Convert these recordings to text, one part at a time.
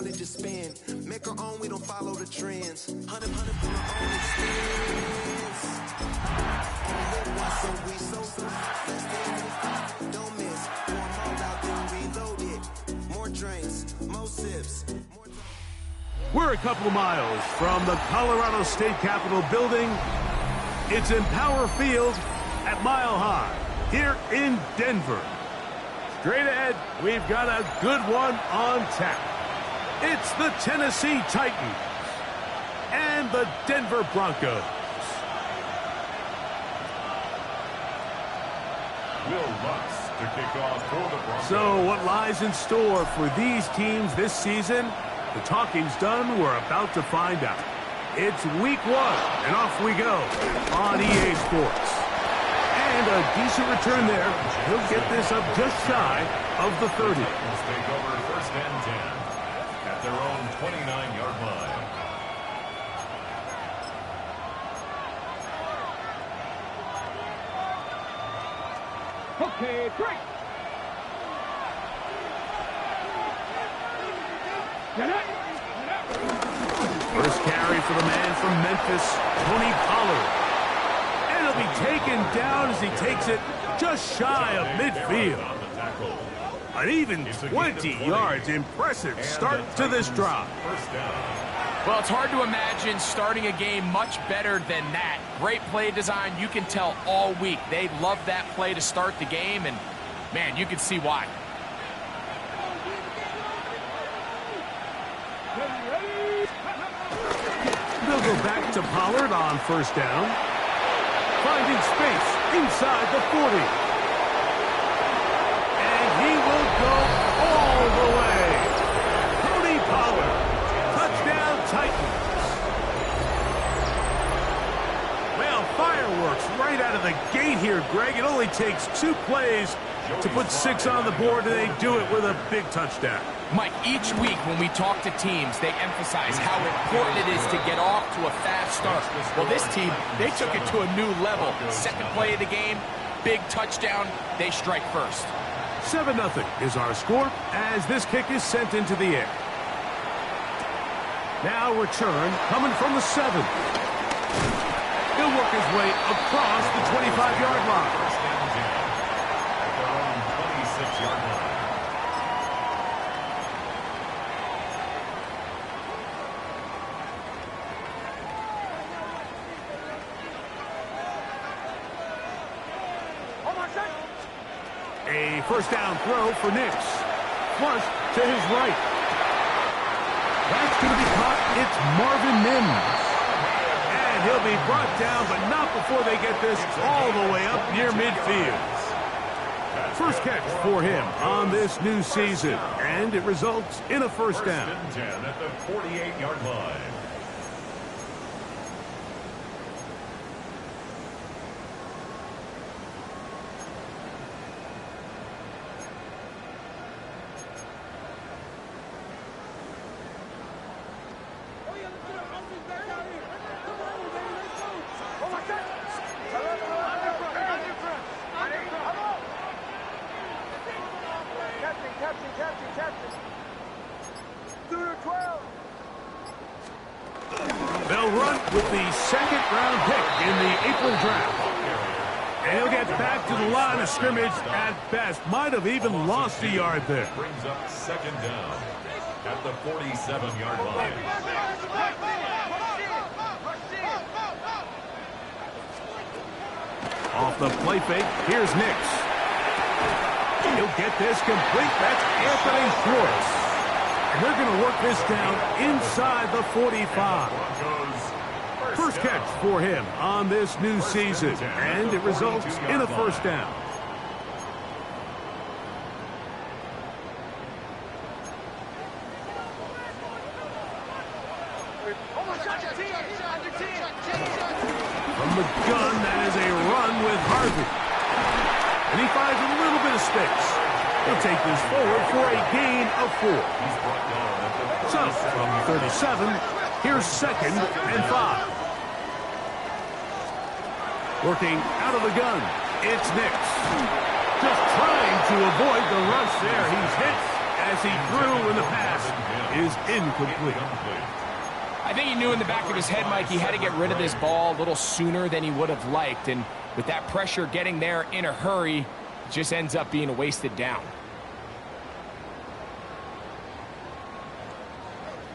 knowledge is spin. Make our own, we don't follow the trends. 100 from our own experience. Only live once, so we so let's don't miss. More hold out, then reload it. More drinks, more sips. We're a couple of miles from the Colorado State Capitol building. It's in Power Field at Mile High here in Denver. Straight ahead, we've got a good one on tap. It's the Tennessee Titans and the Denver Broncos. Will Lutz to kick off for the Broncos. So what lies in store for these teams this season? The talking's done. We're about to find out. It's week 1, and off we go on EA Sports. And a decent return there. He'll get this up just shy of the 30. Titans take over first and 10 at their own 29-yard line. Okay, great. First carry for the man from Memphis, Tony Pollard. And he'll be taken down as he takes it just shy of midfield. An even 20 yards. Impressive start to this drive. Well, it's hard to imagine starting a game much better than that. Great play design. You can tell all week they love that play to start the game, and, man, you can see why. They'll go back to Pollard on first down. Finding space inside the 40. And he will go all the way. Tony Pollard. Touchdown Titans. Well, fireworks right out of the gate here, Greg. It only takes 2 plays to put 6 on the board, and they do it with a big touchdown. Mike, each week when we talk to teams, they emphasize how important it is to get off to a fast start. Well, this team, they took it to a new level. Second play of the game, big touchdown, they strike first. 7-0 is our score as this kick is sent into the air. Now return coming from the 7. He'll work his way across the 25-yard line. At their own 26-yard line. A first down throw for Nix. Flush to his right. That's going to be caught. It's Marvin Mims. And he'll be brought down, but not before they get this all the way up near midfield. First catch for him on this new season, and it results in a first down. First and 10 at the 48-yard line. They'll run with the second-round pick in the April draft. And he'll get back to the line of scrimmage at best. Might have even lost a yard there. Brings up second down at the 47-yard line. Off the play fake, here's Nix. He'll get this complete. That's Anthony Schwartz. And they're going to work this down inside the 45. First catch for him on this new season, and it results in a first down. From the gun, that is a run with Harvey. And he finds a little bit of space. He'll take this forward for a gain of 4. So, from 37, here's second and 5. Working out of the gun, it's Nix. Just trying to avoid the rush there. He's hit as he threw in the pass. is incomplete. I think he knew in the back of his head, Mike, he had to get rid of this ball a little sooner than he would have liked. And with that pressure getting there in a hurry, it just ends up being a wasted down.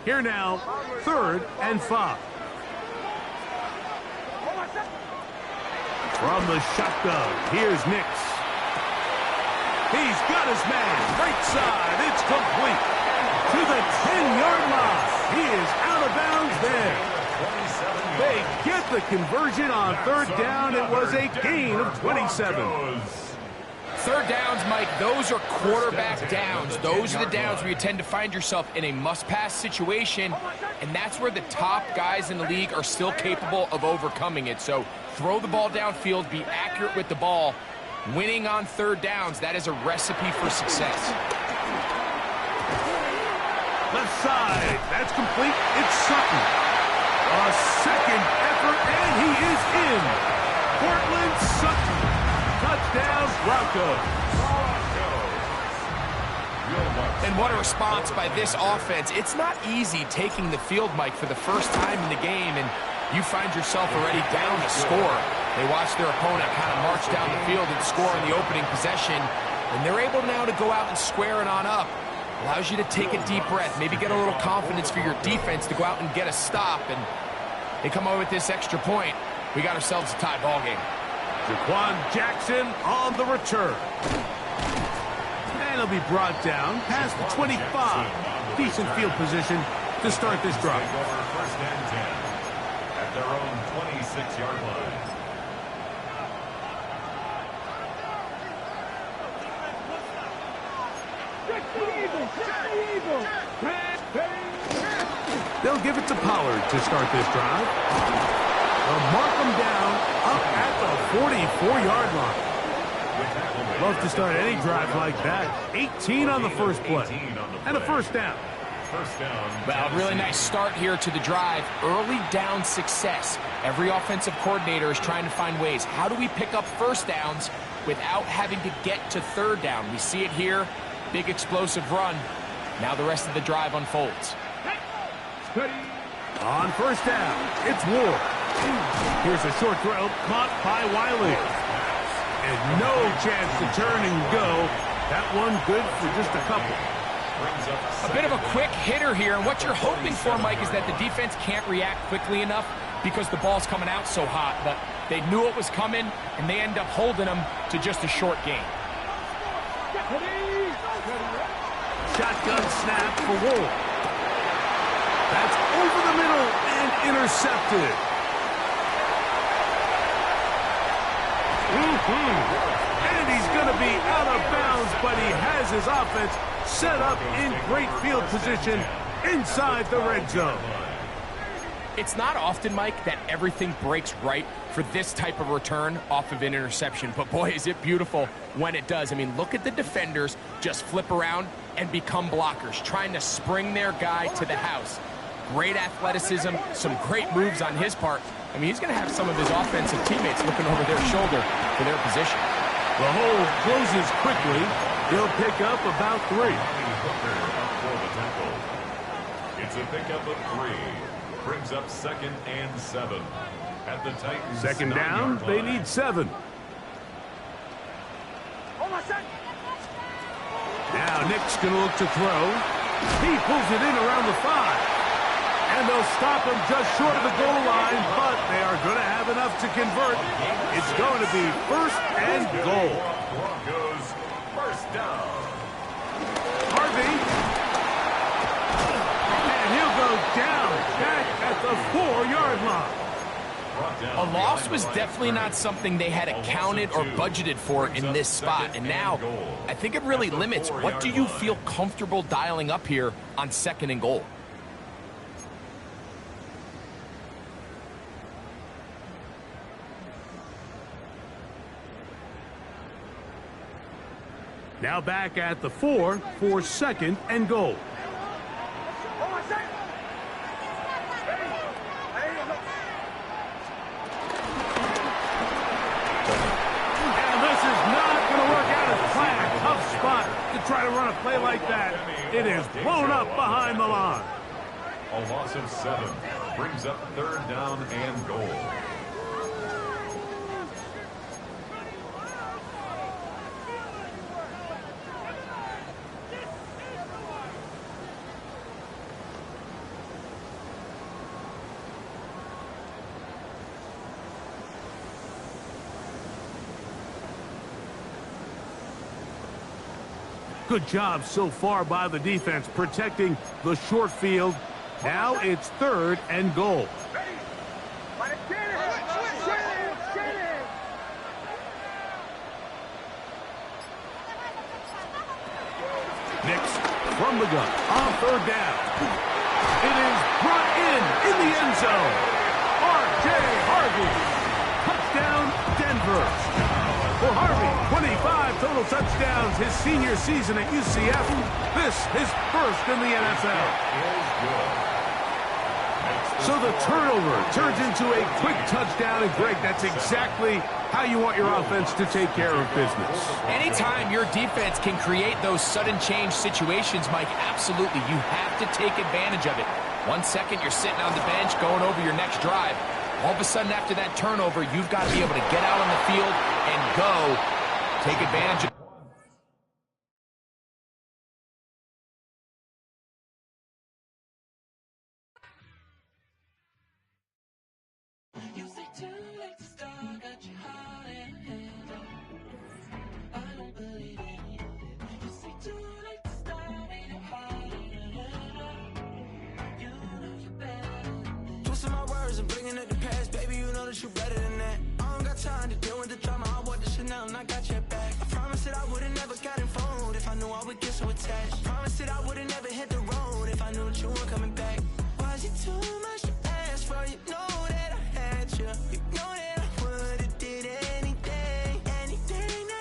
Here now, 3rd and 5. From the shotgun, here's Nix. He's got his man, right side, it's complete. To the 10-yard line. He is out of bounds there. They get the conversion on 3rd down. It was a gain of 27. 3rd downs, Mike, those are quarterback downs. Those are the downs where you tend to find yourself in a must-pass situation, and that's where the top guys in the league are still capable of overcoming it. So throw the ball downfield, be accurate with the ball. Winning on 3rd downs, that is a recipe for success. Left side, that's complete. It's Sutton. A second effort, and he is in. Cortland Sutton. Touchdown, Broncos. And what a response by this offense. It's not easy taking the field, Mike, for the first time in the game, and you find yourself already down to score. They watch their opponent kind of march down the field and score in the opening possession, and they're able now to go out and square it on up. Allows you to take a deep breath, maybe get a little confidence for your defense to go out and get a stop, and they come away with this extra point. We got ourselves a tie ball game. Jaquan Jackson on the return. And he'll be brought down past the 25. Decent field position to start this drive. 1st and 10 at their own 26-yard line. They'll give it to Pollard to start this drive. They'll mark them down up at the 44-yard line. Love to start any drive like that. 18 on the first play. And a 1st down. Well, really nice start here to the drive. Early down success. Every offensive coordinator is trying to find ways. How do we pick up 1st downs without having to get to 3rd down? We see it here. Big explosive run. Now the rest of the drive unfolds. On 1st down, it's Ward. Here's a short throw caught by Wiley. And no chance to turn and go. That one good for just a couple. A bit of a quick hitter here, and what you're hoping for, Mike, is that the defense can't react quickly enough because the ball's coming out so hot. But they knew it was coming, and they end up holding them to just a short gain. Shotgun snap for Ward. That's over the middle and intercepted. And he's going to be out of bounds, but he has his offense set up in great field position inside the red zone. It's not often, Mike, that everything breaks right for this type of return off of an interception. But boy, is it beautiful when it does. I mean, look at the defenders just flip around and become blockers, trying to spring their guy to the house. Great athleticism, some great moves on his part. I mean, he's going to have some of his offensive teammates looking over their shoulder for their position. The hole closes quickly. He'll pick up about 3. It's a pickup of 3. Brings up 2nd and 7 at the Titans. 2nd down, they need 7. Now Nick's going to look to throw. He pulls it in around the 5. And they'll stop him just short of the goal line, but they are going to have enough to convert. It's going to be 1st and goal. Broncos 1st down. Harvey. And he'll go down back at the 4-yard line. A loss was definitely not something they had accounted or budgeted for in this spot. And now, I think it really limits what do you feel comfortable dialing up here on 2nd and goal. Now back at the 4 for 2nd and goal. And this is not going to work out as planned. Tough spot to try to run a play like that, it is blown up behind the line. A loss of 7 brings up 3rd down and goal. Good job so far by the defense protecting the short field. Now it's 3rd and goal. Nix from the gun on 3rd down. It is brought in the end zone. R.J. Harvey. Touchdown, Denver. For Harvey, 25 total touchdowns his senior season at UCF. This is first in the NFL. So the turnover turns into a quick touchdown, and Greg, that's exactly how you want your offense to take care of business. Anytime your defense can create those sudden change situations, Mike, absolutely, you have to take advantage of it. 1 second, you're sitting on the bench going over your next drive. All of a sudden, after that turnover, you've got to be able to get out on the field and go take advantage of. Twisting my words and bringing up the past, baby, you know that you better than that. I don't got time to deal with the drama, I want the Chanel and I got your back. I promised that I would've never got involved if I knew I would get so attached. I promised that I would've never hit the road if I knew that you weren't coming back. Was it too much to ask for? You know that I had you. You know that I would've did anything that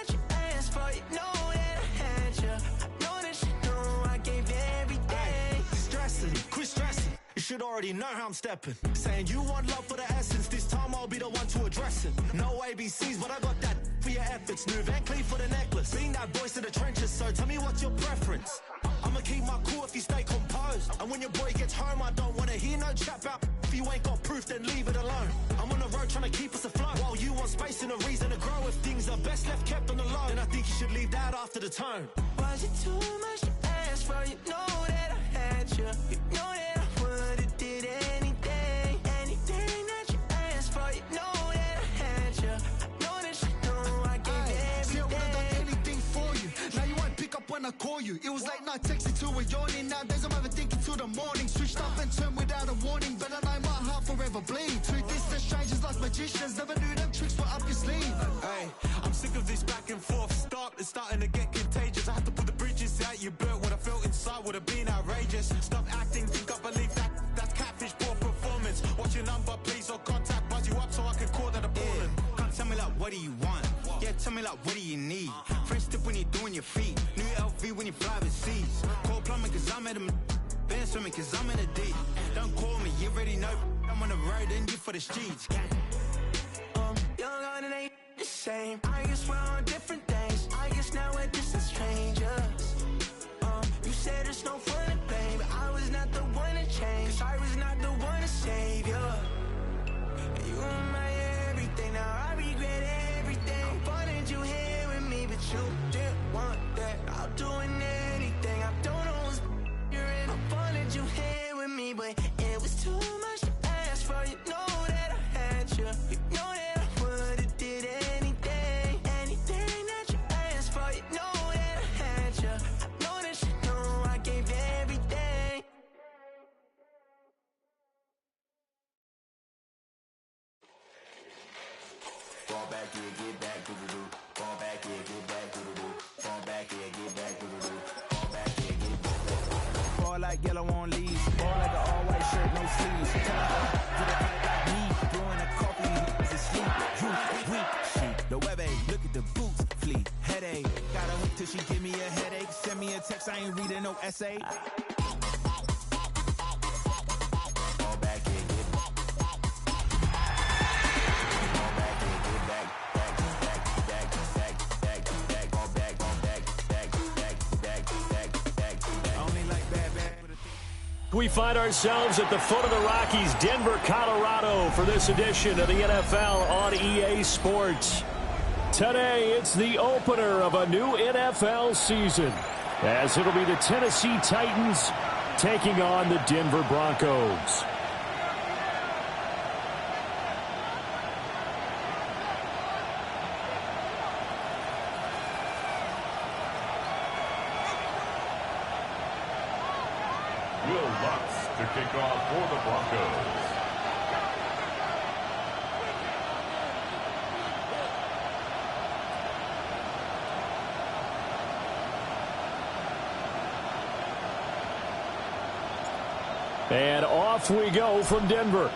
you asked for. You know that I had you. I know that you know I gave everything. Stressing, quit stressing. You should already know how I'm stepping. Saying you want love for the essence, this time I'll be the one to address it. No ABCs, but I got that for your efforts. New Van Cleef for the necklace. Being that voice in the trenches, so tell me what's your preference. I'ma keep my cool if you stay composed. And when your boy gets home, I don't wanna hear no chat about if you ain't got proof, then leave it alone. I'm on the road trying to keep us afloat, while you want space and a reason to grow. If things are best left kept on the low, then I think you should leave that after the tone. Was it too much to ask for? You know that I had you. You know that I would've did anything that you asked for. You know that I had you. I know that you know I gave everything. See, I would've done anything for you. Now you won't pick up when I call you. It was late night texting till we're yawning. Nowadays I'm overthinking till the morning. Switched up and turned without a warning, but I know my heart forever bleed. Two distant strangers like magicians, never knew them tricks were up your sleeve. Hey, I'm sick of this back and forth. It's starting to get contagious. I have to put the bridges out you built. What I felt inside would have been outrageous. Stop acting, think I believe that's catfish, poor performance. What's your number, please, or contact, buzz you up so I can call that appalling. Come tell me like, what do you want? Yeah, tell me like, what do you need? French tip when you're doing your feet. New LV when you fly overseas. Call plumbing cause I'm at a been swimming cause I'm in a deep. Don't call me, you already know. I'm on the road and you for the streets. Young on and ain't the same. I guess we're on different things. I guess now we're distant strangers. You said there's no fun to blame, but I was not the one to change. 'Cause I was not the one to save you. You were my everything, now I regret everything. I wanted you here with me, but you didn't want that. I'm doing anything, I don't know what's you're in. I wanted you here with me, but it was too much to ask for. You know that I had you. You know that I would've did anything that you asked for. You know that I had you. I know that you know I gave everything. Fall back here, get back, doo-doo-doo. Fall back here, get back, doo-doo-doo. Fall back here, get back, doo-doo-doo. Fall back here, get back. Fall like yellow on leaves. Fall like an all-white shirt, no sleeves. Tell her, get a guy like me. Blowing a coffee, he's asleep. You weak, she. The web look at the boots, fleet. Headache. Got a hook till she give me a headache. Send me a text, I ain't reading no essay. Fall back here, get back. Fall back here, get back. Back. Fall back, back. We find ourselves at the foot of the Rockies, Denver, Colorado, for this edition of the NFL on EA Sports. Today, it's the opener of a new NFL season, as it'll be the Tennessee Titans taking on the Denver Broncos. To kick off for the Broncos. And off we go from Denver.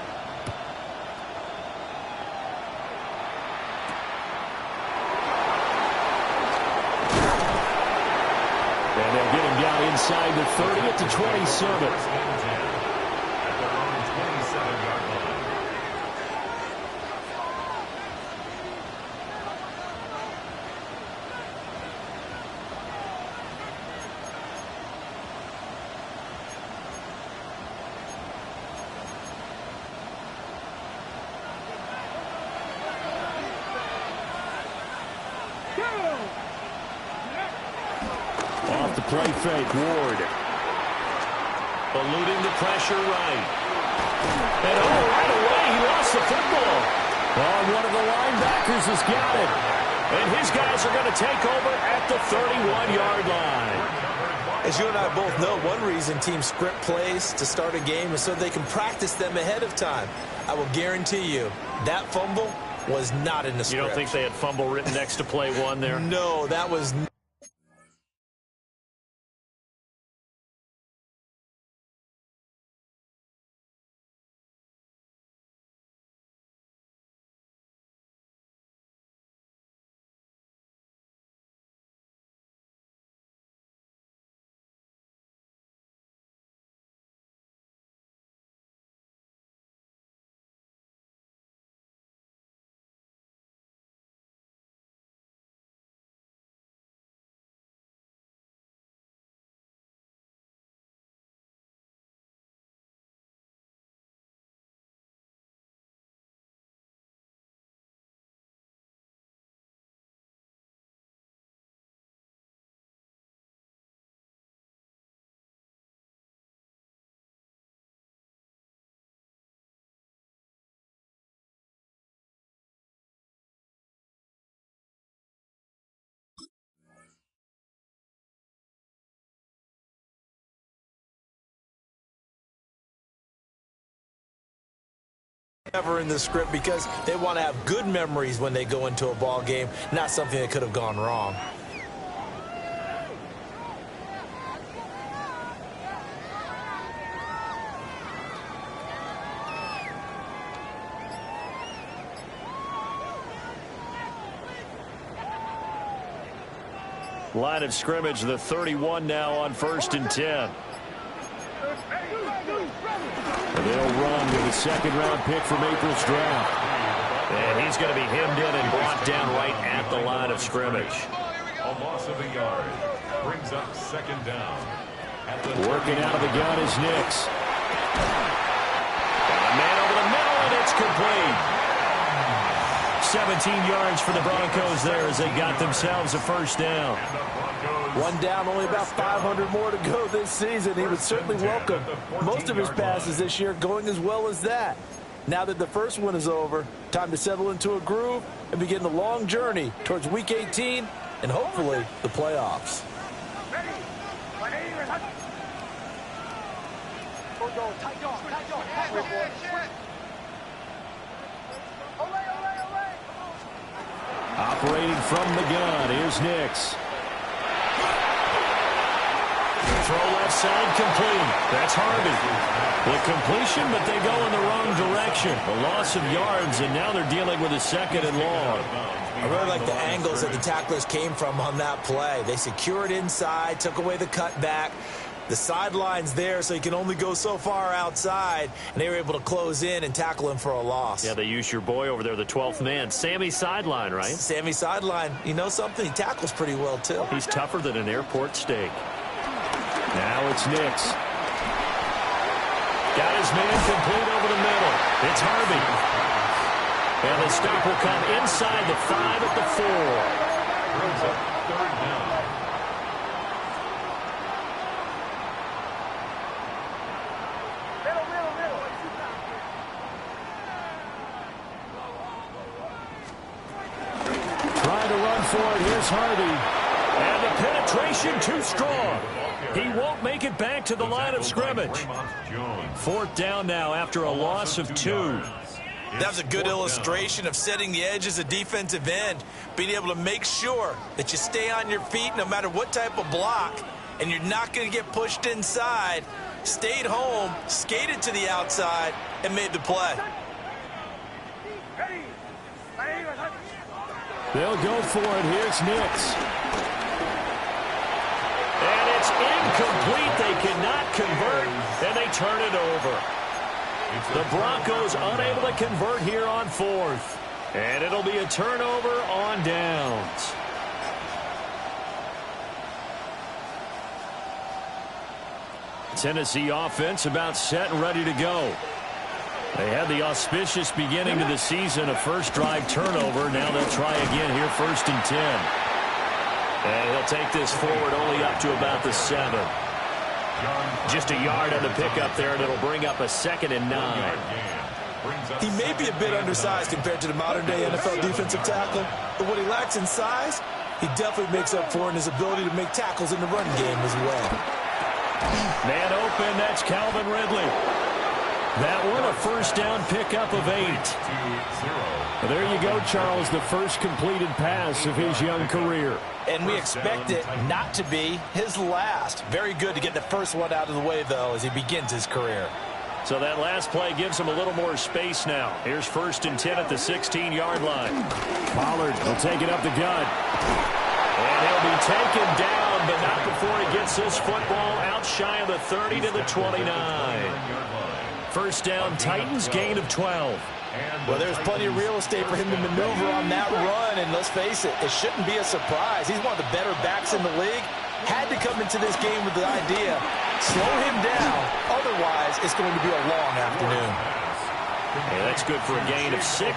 And they'll get him down inside the 30 at the 27. Off the play fake, Ward. Eluding the pressure right. And right away, he lost the football. Oh, one of the linebackers has got it. And his guys are going to take over at the 31-yard line. As you and I both know, one reason teams script plays to start a game is so they can practice them ahead of time. I will guarantee you that fumble was not in the script. You don't think they had fumble written next to play one there? No, that was not. Never in the script because they want to have good memories when they go into a ball game, not something that could have gone wrong. Line of scrimmage, the 31 now on 1st and 10. And they'll run with a second-round pick from April's draft. And he's going to be hemmed in and brought down right at the line of scrimmage. A loss of a yard brings up 2nd down. Working out of the gun is Nix. And a man over the middle, and it's complete. 17 yards for the Broncos there as they got themselves a 1st down. One down, only about 500 more to go this season. He would certainly welcome most of his passes this year going as well as that. Now that the first one is over, time to settle into a groove and begin the long journey towards Week 18 and hopefully the playoffs. Operating from the gun, here's Nix. Throw left side, complete. That's Harvey. The completion, but they go in the wrong direction. A loss of yards, and now they're dealing with a 2nd and long. I really like the angles that the tacklers came from on that play. They secured inside, took away the cutback. The sideline's there, so you can only go so far outside, and they were able to close in and tackle him for a loss. Yeah, they used your boy over there, the 12th man. Sammy Sideline, right? Sammy Sideline. You know something? He tackles pretty well, too. He's tougher than an airport steak. Now it's Nix. Got his man complete over the middle. It's Harvey. And the stop will come inside the 5 at the 4. Brings up 3rd down. Trying to run for it. Here's Harvey. And the penetration too strong. He won't make it back to the line of scrimmage. 4th down now after a loss of 2. That was a good illustration of setting the edge as a defensive end, being able to make sure that you stay on your feet no matter what type of block, and you're not going to get pushed inside. Stayed home, skated to the outside, and made the play. They'll go for it. Here's Nix. And it's incomplete. They cannot convert, and they turn it over. The Broncos unable to convert here on 4th. And it'll be a turnover on downs. Tennessee offense about set and ready to go. They had the auspicious beginning to the season, a first drive turnover. Now they'll try again here, 1st and 10. And he'll take this forward only up to about the 7. Just a yard on the pickup there, and it'll bring up a 2nd and 9. He may be a bit undersized compared to the modern-day NFL defensive tackle, but what he lacks in size, he definitely makes up for in his ability to make tackles in the run game as well. Man open, that's Calvin Ridley. That one, a first down pickup of 8. There you go, Charles, the first completed pass of his young career. And we expect it not to be his last. Very good to get the first one out of the way, though, as he begins his career. So that last play gives him a little more space now. Here's 1st and 10 at the 16-yard line. Pollard will take it up the gut. And he'll be taken down, but not before he gets this football out shy of the 30 to the 29. First down, Titans, gain of 12. Well, there's plenty of real estate for him to maneuver on that run, and let's face it, it shouldn't be a surprise. He's one of the better backs in the league. Had to come into this game with the idea, slow him down, otherwise it's going to be a long afternoon. And that's good for a gain of 6,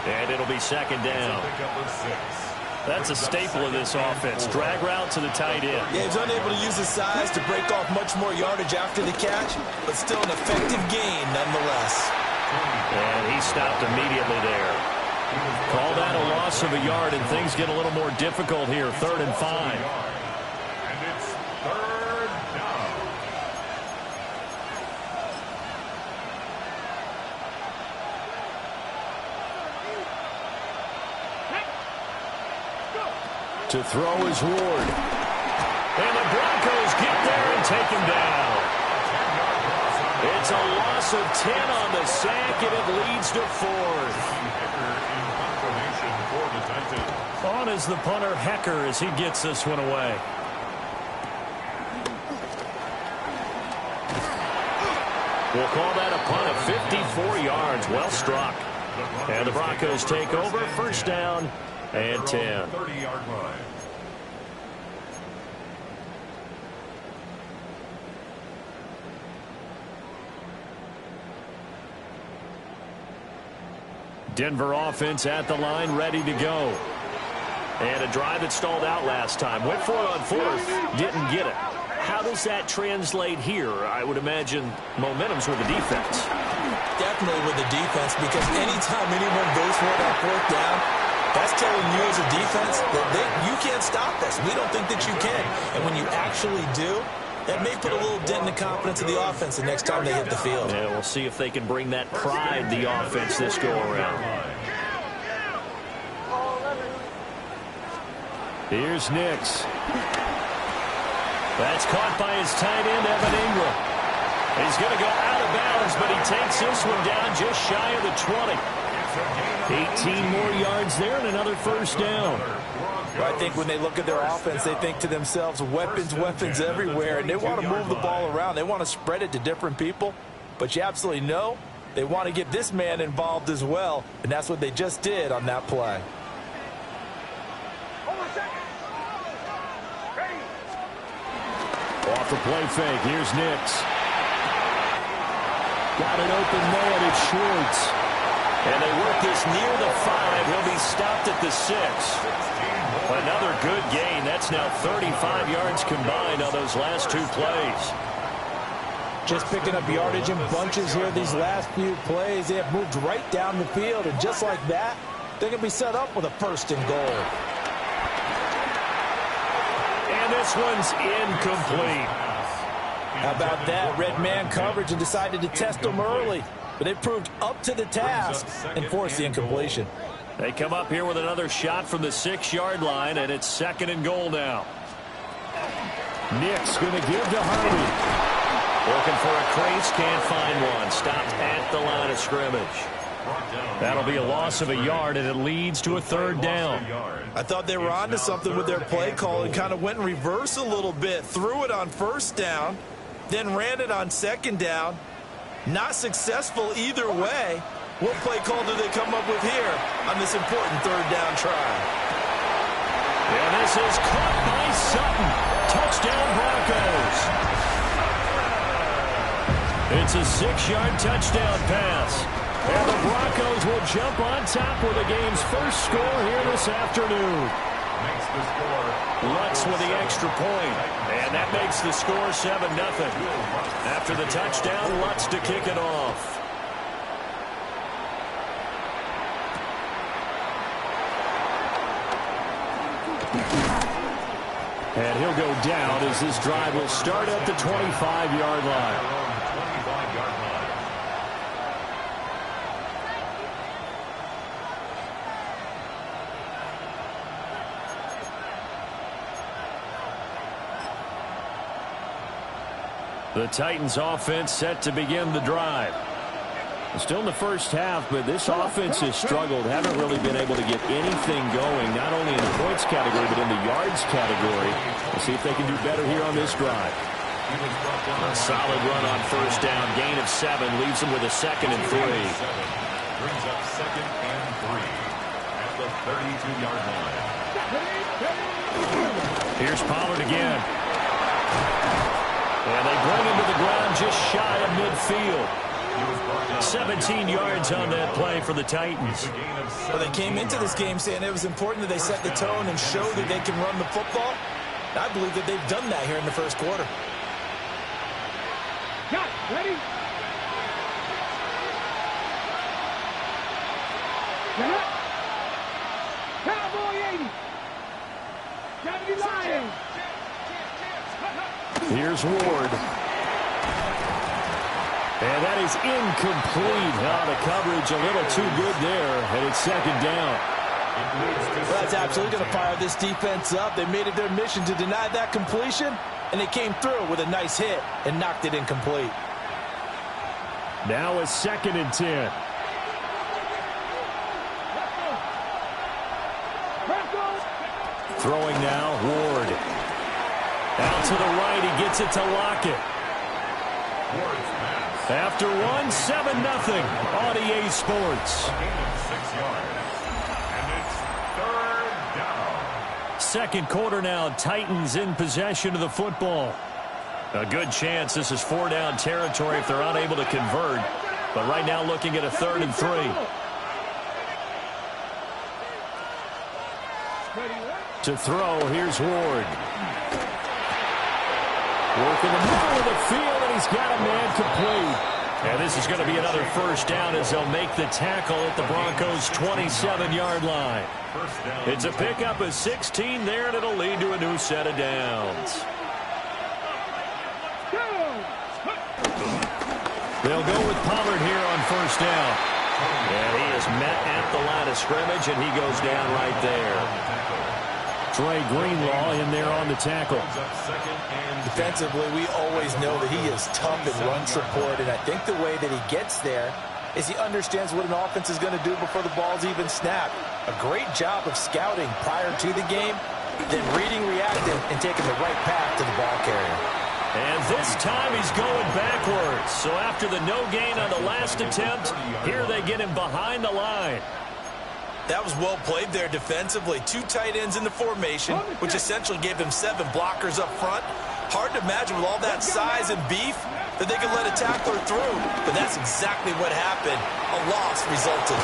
and it'll be 2nd down. That's a staple of this offense. Drag route to the tight end. Yeah, he's unable to use his size to break off much more yardage after the catch, but still an effective gain nonetheless. And he stopped immediately there. Call that a loss of a yard, and things get a little more difficult here. 3rd and 5. And it's 3rd down. To throw is Ward. And the Broncos get there and take him down. It's a loss of 10 on the sack, and it leads to 4th. On is the punter, Hecker, as he gets this one away. We'll call that a punt of 54 yards. Well struck. And the Broncos take over. First down and 10. 30-yard line. Denver offense at the line, ready to go. And a drive that stalled out last time. Went for it on 4th, didn't get it. How does that translate here? I would imagine momentum's with the defense. Definitely with the defense, because anytime anyone goes for it on 4th down, that's telling you as a defense that you can't stop us. We don't think that you can. And when you actually do, that may put a little dent in the confidence of the offense the next time they hit the field. Yeah, we'll see if they can bring that pride, the offense, this go-around. Here's Nix. That's caught by his tight end, Evan Ingram. He's going to go out of bounds, but he takes this one down just shy of the 20. 18 more yards there and another first down. Well, I think when they look at their offense, they think to themselves, weapons, weapons everywhere, and they want to move the ball around. They want to spread it to different people, but you absolutely know they want to get this man involved as well, and that's what they just did on that play. Off the play fake, here's Nix. Got an open man at Schwartz. And they work this near the 5. He'll be stopped at the 6. Another good gain. That's now 35 yards combined on those last 2 plays. Just picking up yardage in bunches here these last few plays. They have moved right down the field, and just like that, they're going to be set up with a 1st and goal. And this one's incomplete. How about that? Red man coverage and decided to test them early. But they proved up to the task and forced the incompletion. They come up here with another shot from the 6-yard line, and it's 2nd and goal now. Nick's going to give to Harvey. Looking for a crease, can't find one. Stopped at the line of scrimmage. That'll be a loss of a yard, and it leads to a 3rd down. I thought they were onto something with their play call and kind of went in reverse a little bit. Threw it on 1st down, then ran it on 2nd down. Not successful either way. What play call do they come up with here on this important 3rd down try? And this is caught by Sutton. Touchdown Broncos. It's a 6-yard touchdown pass. And the Broncos will jump on top with the game's first score here this afternoon. Makes the score. Lutz with the extra point. And that makes the score 7-0. After the touchdown, Lutz to kick it off. And he'll go down as this drive will start at the 25-yard line. The Titans offense set to begin the drive. Still in the first half, but this offense has struggled. Haven't really been able to get anything going, not only in the points category, but in the yards category. We'll see if they can do better here on this drive. A solid run on 1st down. Gain of 7 leaves them with a 2nd and 3. Brings up 2nd and 3 at the 32-yard line. Here's Pollard again. And they bring him to the ground just shy of midfield. 17 yards on that play for the Titans. Well, they came into this game saying it was important that they set the tone and show that they can run the football. I believe that they've done that here in the 1st quarter. Got ready. Cowboy 80. Deputy Lions. Here's Ward. And that is incomplete. Out of coverage, a little too good there, and it's 2nd down. Well, that's absolutely going to fire this defense up. They made it their mission to deny that completion, and they came through with a nice hit and knocked it incomplete. Now a 2nd and 10. Throwing now, Ward. Out to the right, he gets it to Lockett. After one, 7-0 on EA Sports. And it's 3rd down. 2nd quarter now, Titans in possession of the football. A good chance this is 4-down territory if they're unable to convert. But right now looking at a 3rd and 3. To throw, here's Ward. Working the middle of the field, and he's got a man complete. And this is going to be another 1st down as they'll make the tackle at the Broncos' 27-yard line. It's a pickup of 16 there, and it'll lead to a new set of downs. They'll go with Pollard here on 1st down. And he is met at the line of scrimmage, and he goes down right there. Trey Greenlaw in there on the tackle. Defensively, we always know that he is tough in run support, and I think the way that he gets there is he understands what an offense is going to do before the ball's even snapped. A great job of scouting prior to the game, then reading, reacting, and taking the right path to the ball carrier. And this time he's going backwards. So after the no gain on the last attempt, here they get him behind the line. That was well played there defensively. 2 tight ends in the formation, which essentially gave them 7 blockers up front. Hard to imagine with all that size and beef that they could let a tackler through, but that's exactly what happened. A loss resulted.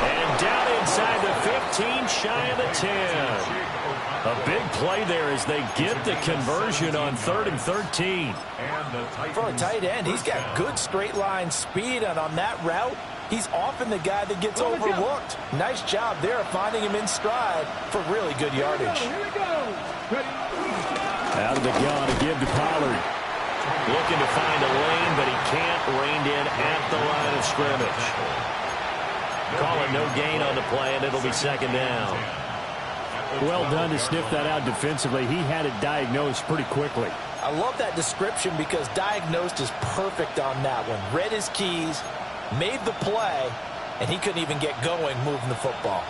And down inside the 15, shy of the 10. A big play there as they get the conversion on 3rd and 13. For a tight end, he's got good straight line speed, and on that route, he's often the guy that gets overlooked. Nice job there of finding him in stride for really good yardage. Out of the gun to give to Pollard. Looking to find a lane, but he can't. Reined in at the line of scrimmage. Call it no gain on the play, and it'll be 2nd down. Well done to sniff that out defensively. He had it diagnosed pretty quickly. I love that description because diagnosed is perfect on that one. Read his keys, made the play, and he couldn't even get going moving the football.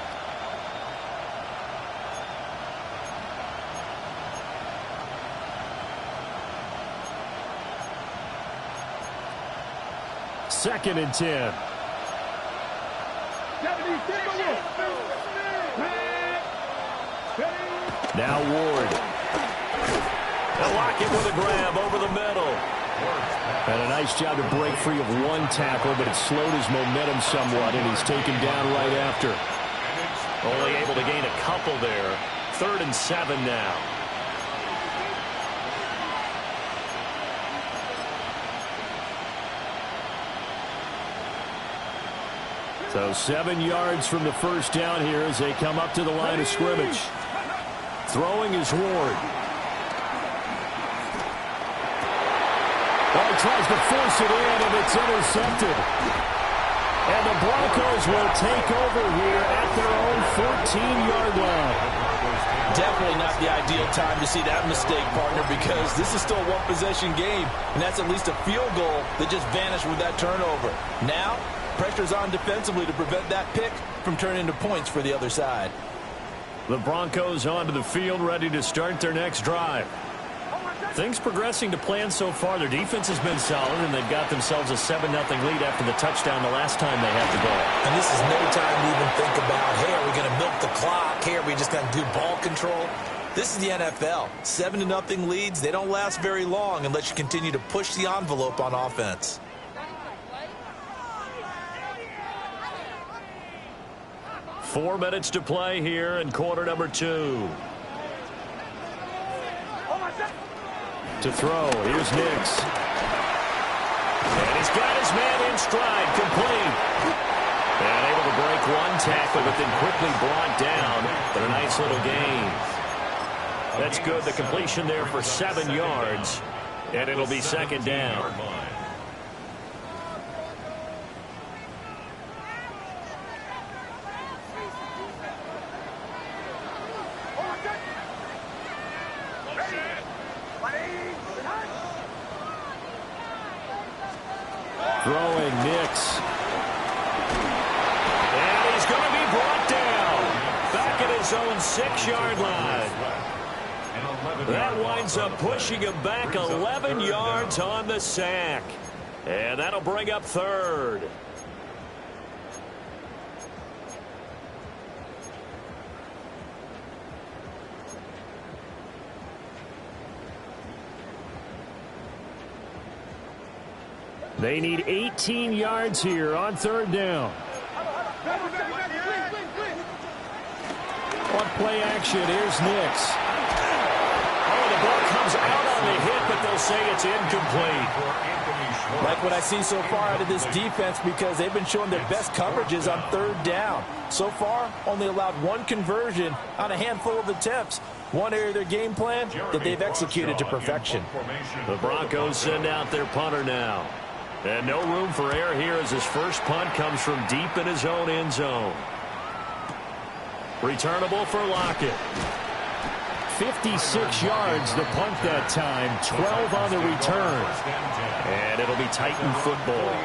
Second and 10. Now Ward. They'll lock it with a grab over the middle. And a nice job to break free of one tackle, but it slowed his momentum somewhat, and he's taken down right after. Only able to gain a couple there. 3rd and 7 now. So 7 yards from the first down here as they come up to the line of scrimmage. Throwing is Ward. Oh, he tries to force it in, and it's intercepted. And the Broncos will take over here at their own 14-yard line. Definitely not the ideal time to see that mistake, partner, because this is still a one-possession game, and that's at least a field goal that just vanished with that turnover. Now, pressure's on defensively to prevent that pick from turning into points for the other side. The Broncos onto the field, ready to start their next drive. Things progressing to plan so far. Their defense has been solid, and they've got themselves a 7-0 lead after the touchdown the last time they had the ball. And this is no time to even think about, hey, are we going to milk the clock? Hey, are we just going to do ball control? This is the NFL. 7-0 leads, they don't last very long unless you continue to push the envelope on offense. Four minutes to play here in quarter number 2. To throw, here's Nix. And he's got his man in stride, complete. And able to break one tackle, but then quickly brought down. But a nice little gain. That's good. The completion there for 7 yards. And it'll be 2nd down. Throwing Nix. And he's going to be brought down. Back at his own 6-yard line. That winds up pushing him back 11 yards on the sack. And that'll bring up 3rd. They need 18 yards here on 3rd down. On play action, here's Nix. Oh, the ball comes out on the hit, but they'll say it's incomplete. Like what I see so far out of this defense, because they've been showing their best coverages on 3rd down. So far, only allowed one conversion on a handful of attempts. One area of their game plan that they've executed to perfection. The Broncos send out their punter now. And no room for error here as his first punt comes from deep in his own end zone. Returnable for Lockett. 56 yards the punt that time, 12 on the return. And it'll be Titan football.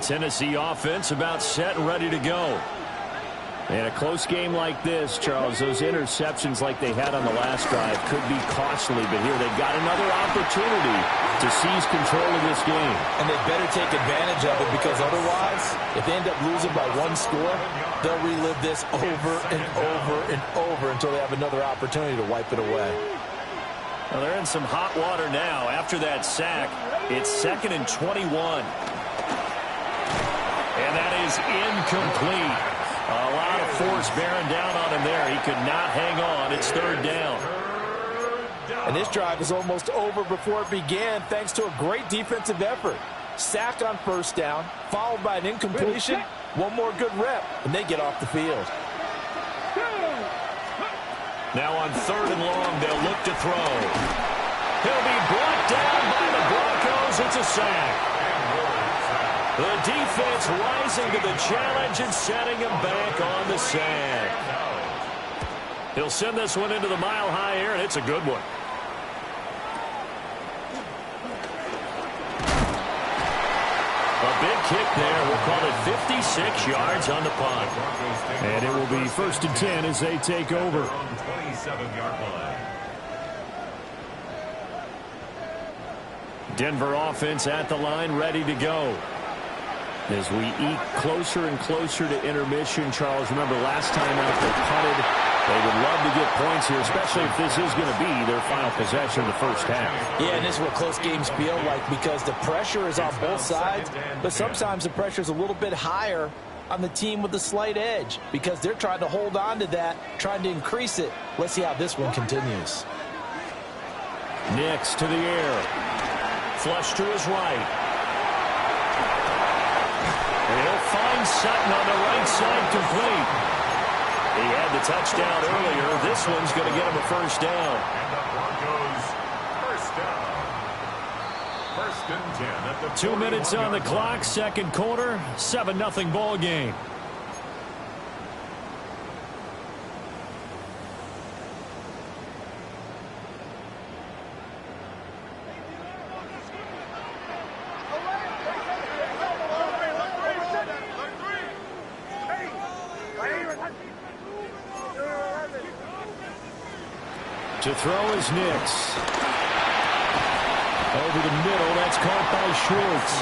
Tennessee offense about set and ready to go. In a close game like this, Charles, those interceptions like they had on the last drive could be costly, but here they've got another opportunity to seize control of this game. And they better take advantage of it, because otherwise, if they end up losing by one score, they'll relive this over and over and over until they have another opportunity to wipe it away. Well, they're in some hot water now. After that sack, it's 2nd and 21. And that is incomplete. A lot of force bearing down on him there. He could not hang on. It's 3rd down. And this drive is almost over before it began, thanks to a great defensive effort. Sack on 1st down, followed by an incompletion. One more good rep, and they get off the field. Now on 3rd and long, they'll look to throw. He'll be brought down by the Broncos. It's a sack. The defense rising to the challenge and setting him back on the sack. He'll send this one into the mile-high air, and it's a good one. A big kick there. We'll call it 56 yards on the punt. And it will be 1st and 10 as they take over. 27-yard line. Denver offense at the line, ready to go. As we eke closer and closer to intermission, Charles, remember last time out they punted. They would love to get points here, especially if this is going to be their final possession of the first half. Yeah, and this is what close games feel like, because the pressure is on both sides, but sometimes the pressure is a little bit higher on the team with the slight edge, because they're trying to hold on to that, trying to increase it. Let's see how this one continues. Nix to the air. Flush to his right. He'll find Sutton on the right side, complete. He had the touchdown earlier. This one's going to get him a 1st down. And the Broncos, 1st down. 1st and 10 at the 2 minutes on the clock, 2nd quarter, 7-0 ball game. To throw is Nix. Over the middle, that's caught by Schwartz.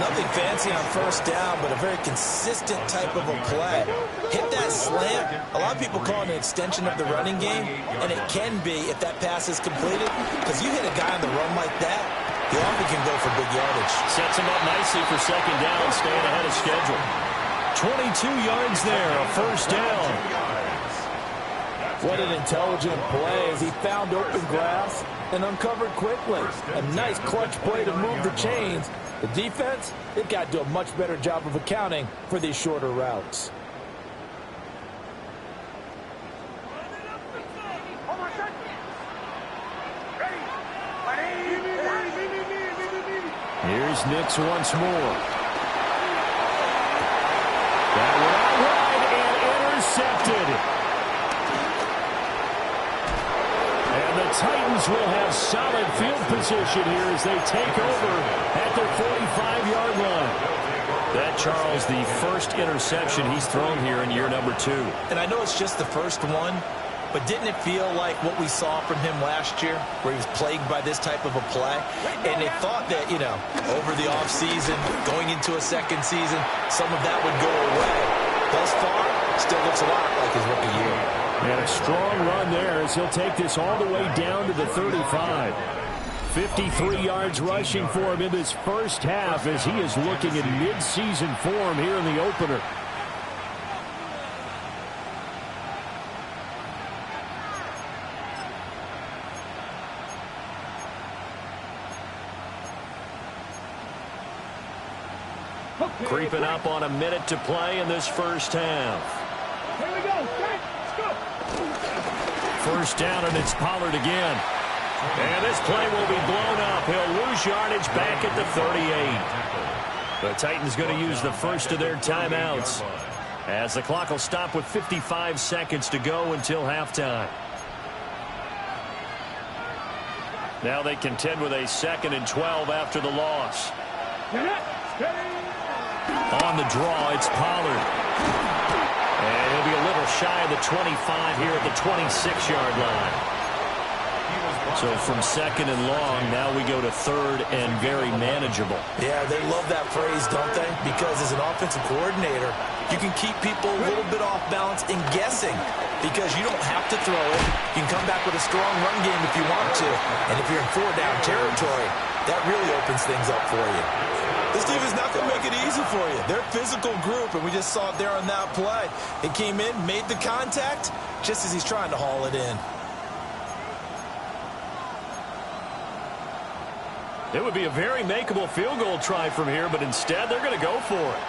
Nothing fancy on 1st down, but a very consistent type of a play. Hit that slant. A lot of people call it an extension of the running game, and it can be if that pass is completed, because you hit a guy on the run like that, he often can go for big yardage. Sets him up nicely for 2nd down, staying ahead of schedule. 22 yards there, a 1st down. What an intelligent play as he found open grass and uncovered quickly. A nice clutch play to move the chains. The defense, they've got to do a much better job of accounting for these shorter routes. Here's Nix once more. That one out wide and intercepted. The Titans will have solid field position here as they take over at their 45-yard line. That, Charles, the 1st interception he's thrown here in year number 2. And I know it's just the 1st one, but didn't it feel like what we saw from him last year, where he was plagued by this type of a play? And they thought that, you know, over the offseason, going into a 2nd season, some of that would go away. Thus far, still looks a lot like his rookie year. And a strong run there as he'll take this all the way down to the 35. 53 yards rushing for him in this first half as he is looking in mid-season form here in the opener. Creeping up on a minute to play in this first half. Here we go. Let's go. First down, and it's Pollard again. And this play will be blown up. He'll lose yardage back at the 38. The Titans going to use the first of their timeouts as the clock will stop with 55 seconds to go until halftime. Now they contend with a 2nd and 12 after the loss. On on the draw. It's Pollard. And he'll be a little shy of the 25 here at the 26-yard line. So from second and long, now we go to third and very manageable. Yeah, they love that phrase, don't they? Because as an offensive coordinator, you can keep people a little bit off balance and guessing because you don't have to throw it. You can come back with a strong run game if you want to. And if you're in four-down territory, that really opens things up for you. This team is not going to make it easy for you. They're a physical group, and we just saw it there on that play. It came in, made the contact, just as he's trying to haul it in. It would be a very makeable field goal try from here, but instead they're going to go for it.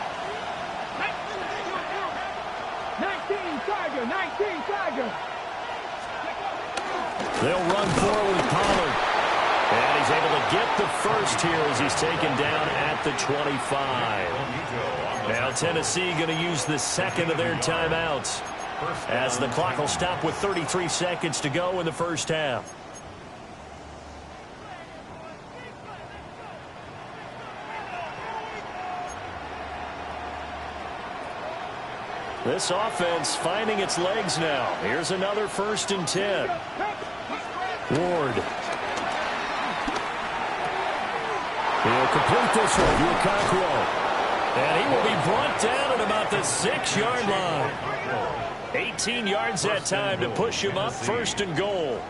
19 Tiger. They'll run forward with Pollard. And he's able to get the first here as he's taken down at the 25. Now Tennessee going to use the second of their timeouts as the clock will stop with 33 seconds to go in the first half. This offense finding its legs now. Here's another 1st and 10. Ward. He'll complete this one to Okonkwo. And he will be brought down at about the 6-yard line. 18 yards that time to push him up 1st and goal.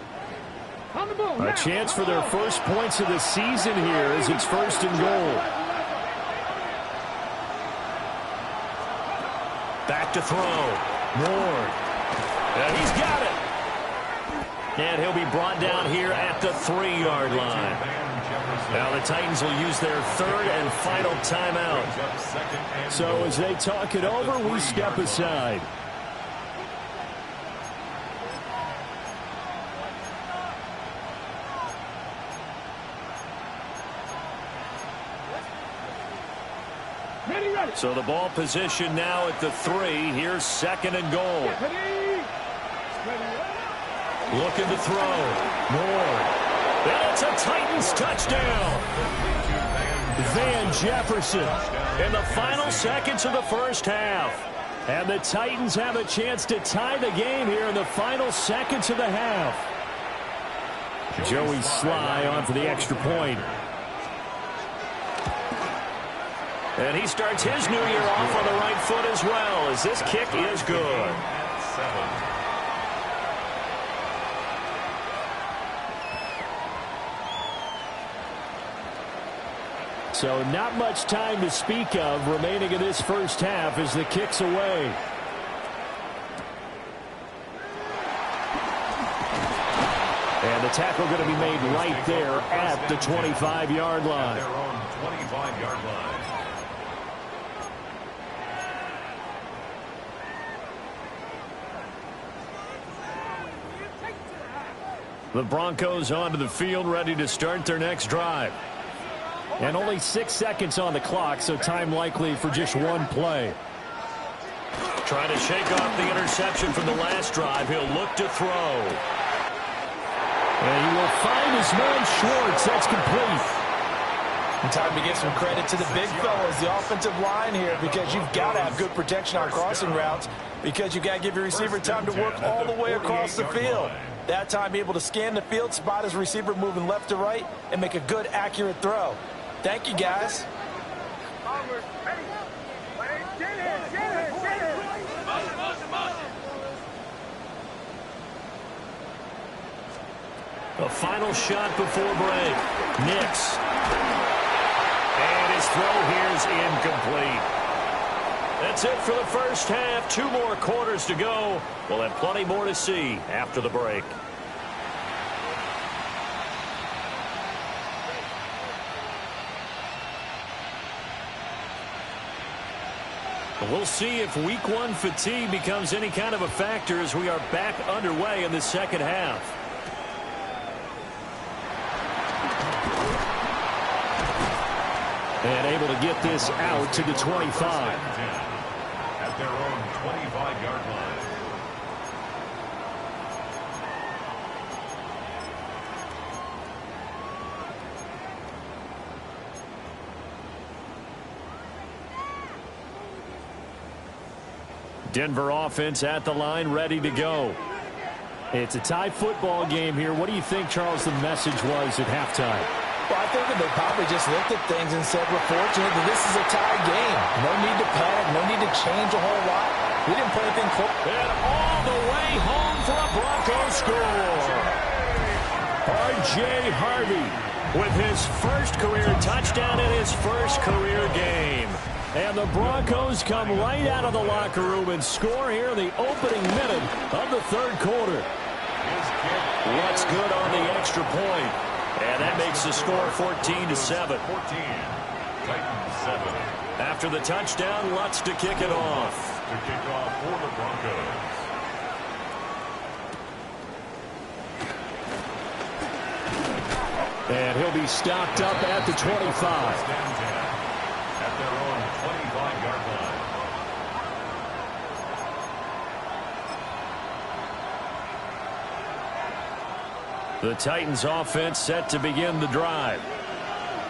A chance for their first points of the season here as it's 1st and goal. Back to throw. Ward. And he's got it. And he'll be brought down here at the 3-yard line. Now the Titans will use their 3rd and final timeout. So as they talk it over, we step aside. So the ball position now at the 3. Here's 2nd and goal. Looking to throw. Ward. And it's a Titans touchdown. Van Jefferson in the final seconds of the first half. And the Titans have a chance to tie the game here in the final seconds of the half. Joey Sly on for the extra point. And he starts his new year off on the right foot as well, as this kick is good. So not much time to speak of remaining in this first half as the kick's away. And the tackle going to be made right there at the 25-yard line. Their own 25-yard line. The Broncos onto the field, ready to start their next drive. And only 6 seconds on the clock, so time likely for just one play. Trying to shake off the interception from the last drive. He'll look to throw. And he will find his man Schwartz. That's complete. And time to give some credit to the big fellas, the offensive line here, because you've got to have good protection on crossing routes, because you've got to give your receiver time to work all the way across the field. That time, be able to scan the field, spot his receiver moving left to right, and make a good, accurate throw. Thank you, guys. A final shot before break. Nix. And his throw here is incomplete. That's it for the first half. 2 more quarters to go. We'll have plenty more to see after the break. We'll see if week 1 fatigue becomes any kind of a factor as we are back underway in the second half. And able to get this out to the 25. At their own 25-yard line. Denver offense at the line, ready to go. It's a tie football game here. What do you think, Charles, the message was at halftime? Well, I think that they probably just looked at things and said, we're fortunate that this is a tie game. No need to panic, no need to change a whole lot. We didn't play anything close. And all the way home for a Broncos score. R.J. Harvey with his first career touchdown in his first career game. And the Broncos come right out of the locker room and score here in the opening minute of the third quarter. What's good on the extra point? And that makes the score 14-7. 14. Titans 7. After the touchdown, Lutz to kick it off. To kick off for the Broncos. And he'll be stopped up at the 25. At their own 25-yard line. The Titans offense set to begin the drive.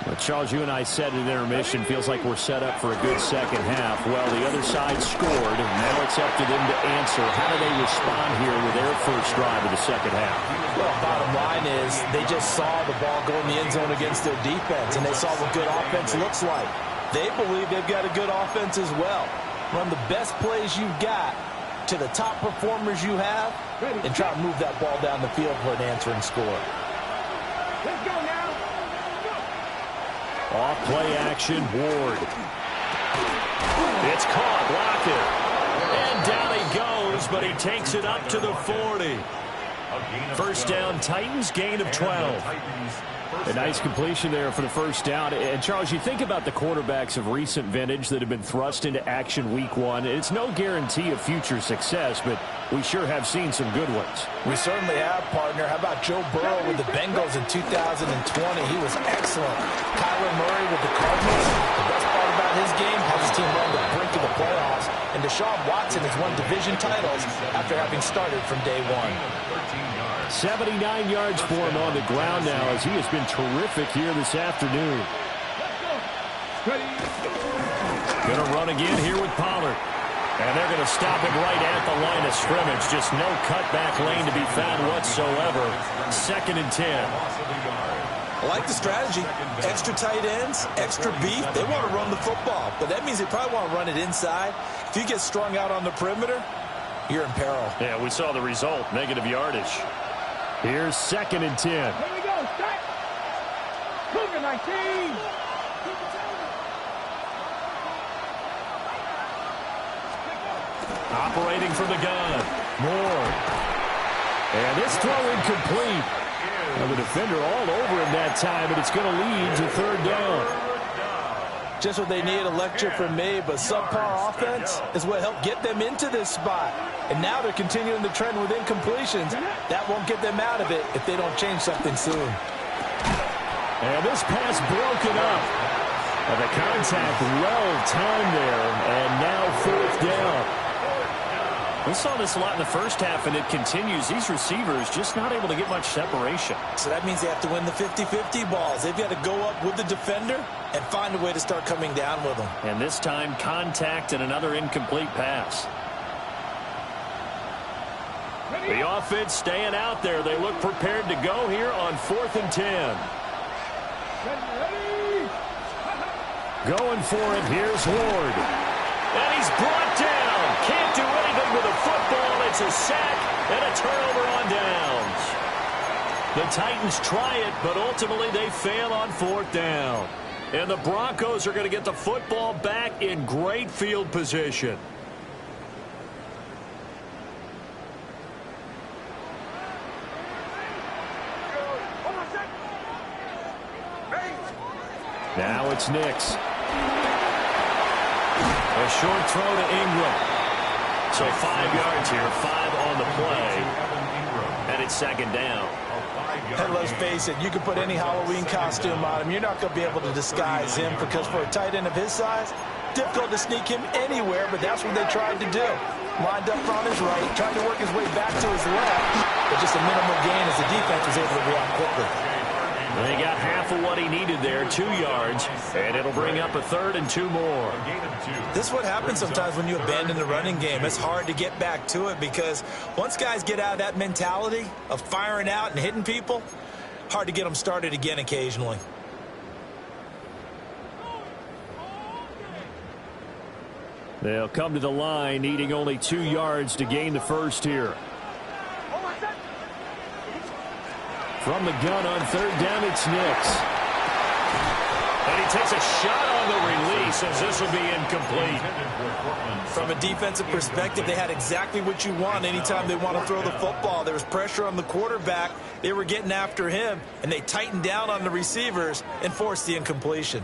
Well, Charles, you and I said at intermission, feels like we're set up for a good second half. Well, the other side scored, and now it's up to them to answer. How do they respond here with their first drive of the second half? Well, bottom line is they just saw the ball go in the end zone against their defense, and they saw what good offense looks like. They believe they've got a good offense as well. Run the best plays you've got to the top performers you have, and try to move that ball down the field for an answering score. Let's go now. Off play action, Ward. It's caught, blocked it. And down he goes, but he takes it up to the 40. First down, Titans, gain of 12. A nice completion there for the first down. And, Charles, you think about the quarterbacks of recent vintage that have been thrust into action week one. It's no guarantee of future success, but we sure have seen some good ones. We certainly have, partner. How about Joe Burrow with the Bengals in 2020? He was excellent. Kyler Murray with the Cardinals. The best part about his game has his team on the brink of the playoffs. And Deshaun Watson has won division titles after having started from day one. 79 yards for him on the ground now as he has been terrific here this afternoon. Going to run again here with Pollard. And they're going to stop him right at the line of scrimmage. Just no cutback lane to be found whatsoever. 2nd and 10. I like the strategy. Extra tight ends, extra beef. They want to run the football, but that means they probably want to run it inside. If you get strung out on the perimeter, you're in peril. Yeah, we saw the result. Negative yardage. Here's 2nd and 10. Here we go. Start. Cougar 19. Operating from the gun. Moore. And this throw incomplete. And the defender all over him that time, and it's going to lead to 3rd down. Just what they need, a lecture from me, but subpar offense is what helped get them into this spot. And now they're continuing the trend with incompletions. That won't get them out of it if they don't change something soon. And this pass broken up. And the contact well timed there, and now 4th down. We saw this a lot in the first half, and it continues. These receivers just not able to get much separation. So that means they have to win the 50-50 balls. They've got to go up with the defender and find a way to start coming down with them. And this time, contact and another incomplete pass. The offense staying out there. They look prepared to go here on 4th and 10. Going for it. Here's Ward. And he's brought down. Can't do anything with a football. It's a sack and a turnover on downs. The Titans try it, but ultimately they fail on 4th down. And the Broncos are going to get the football back in great field position. Now it's Nix. A short throw to Ingram. So 5 yards here, 5 on the play. And it's 2nd down. And let's face it, you can put any Halloween costume on him. You're not going to be able to disguise him because for a tight end of his size, difficult to sneak him anywhere, but that's what they tried to do. Lined up on his right, tried to work his way back to his left, but just a minimal gain as the defense was able to react quickly. They got half of what he needed there, 2 yards, and it'll bring up a 3rd and 2 more. This is what happens sometimes when you abandon the running game. It's hard to get back to it because once guys get out of that mentality of firing out and hitting people, hard to get them started again occasionally. They'll come to the line needing only 2 yards to gain the first here. From the gun on 3rd down, it's Nix. And he takes a shot on the release as this will be incomplete. From a defensive perspective, they had exactly what you want anytime they want to throw the football. There was pressure on the quarterback. They were getting after him, and they tightened down on the receivers and forced the incompletion.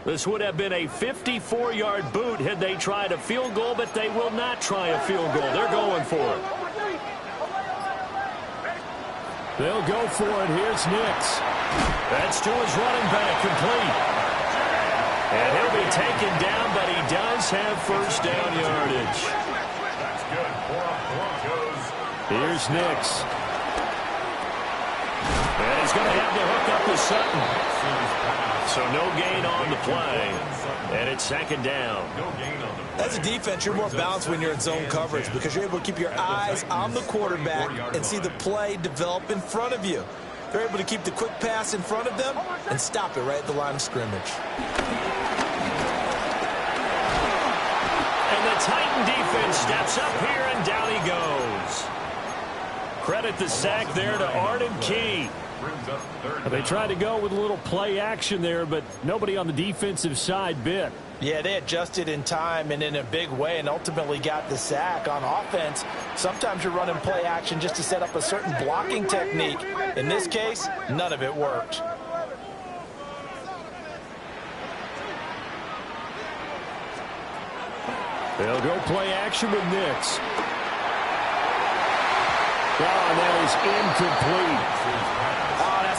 This would have been a 54-yard boot had they tried a field goal, but they will not try a field goal. They're going for it. They'll go for it. Here's Nix. That's to his running back, complete. And he'll be taken down, but he does have first down yardage. That's good for Broncos. Here's Nix. And he's going to have to hook up to Sutton. So no gain on the play, and it's 2nd down. As a defense, you're more balanced when you're in zone coverage because you're able to keep your eyes on the quarterback and see the play develop in front of you. They're able to keep the quick pass in front of them and stop it right at the line of scrimmage. And the Titan defense steps up here, and down he goes. Credit the sack there to Arden Key. They tried to go with a little play action there, but nobody on the defensive side bit. Yeah, they adjusted in time and in a big way and ultimately got the sack. On offense, sometimes you're running play action just to set up a certain blocking technique. In this case, none of it worked. They'll go play action with Nix. Oh, that is incomplete.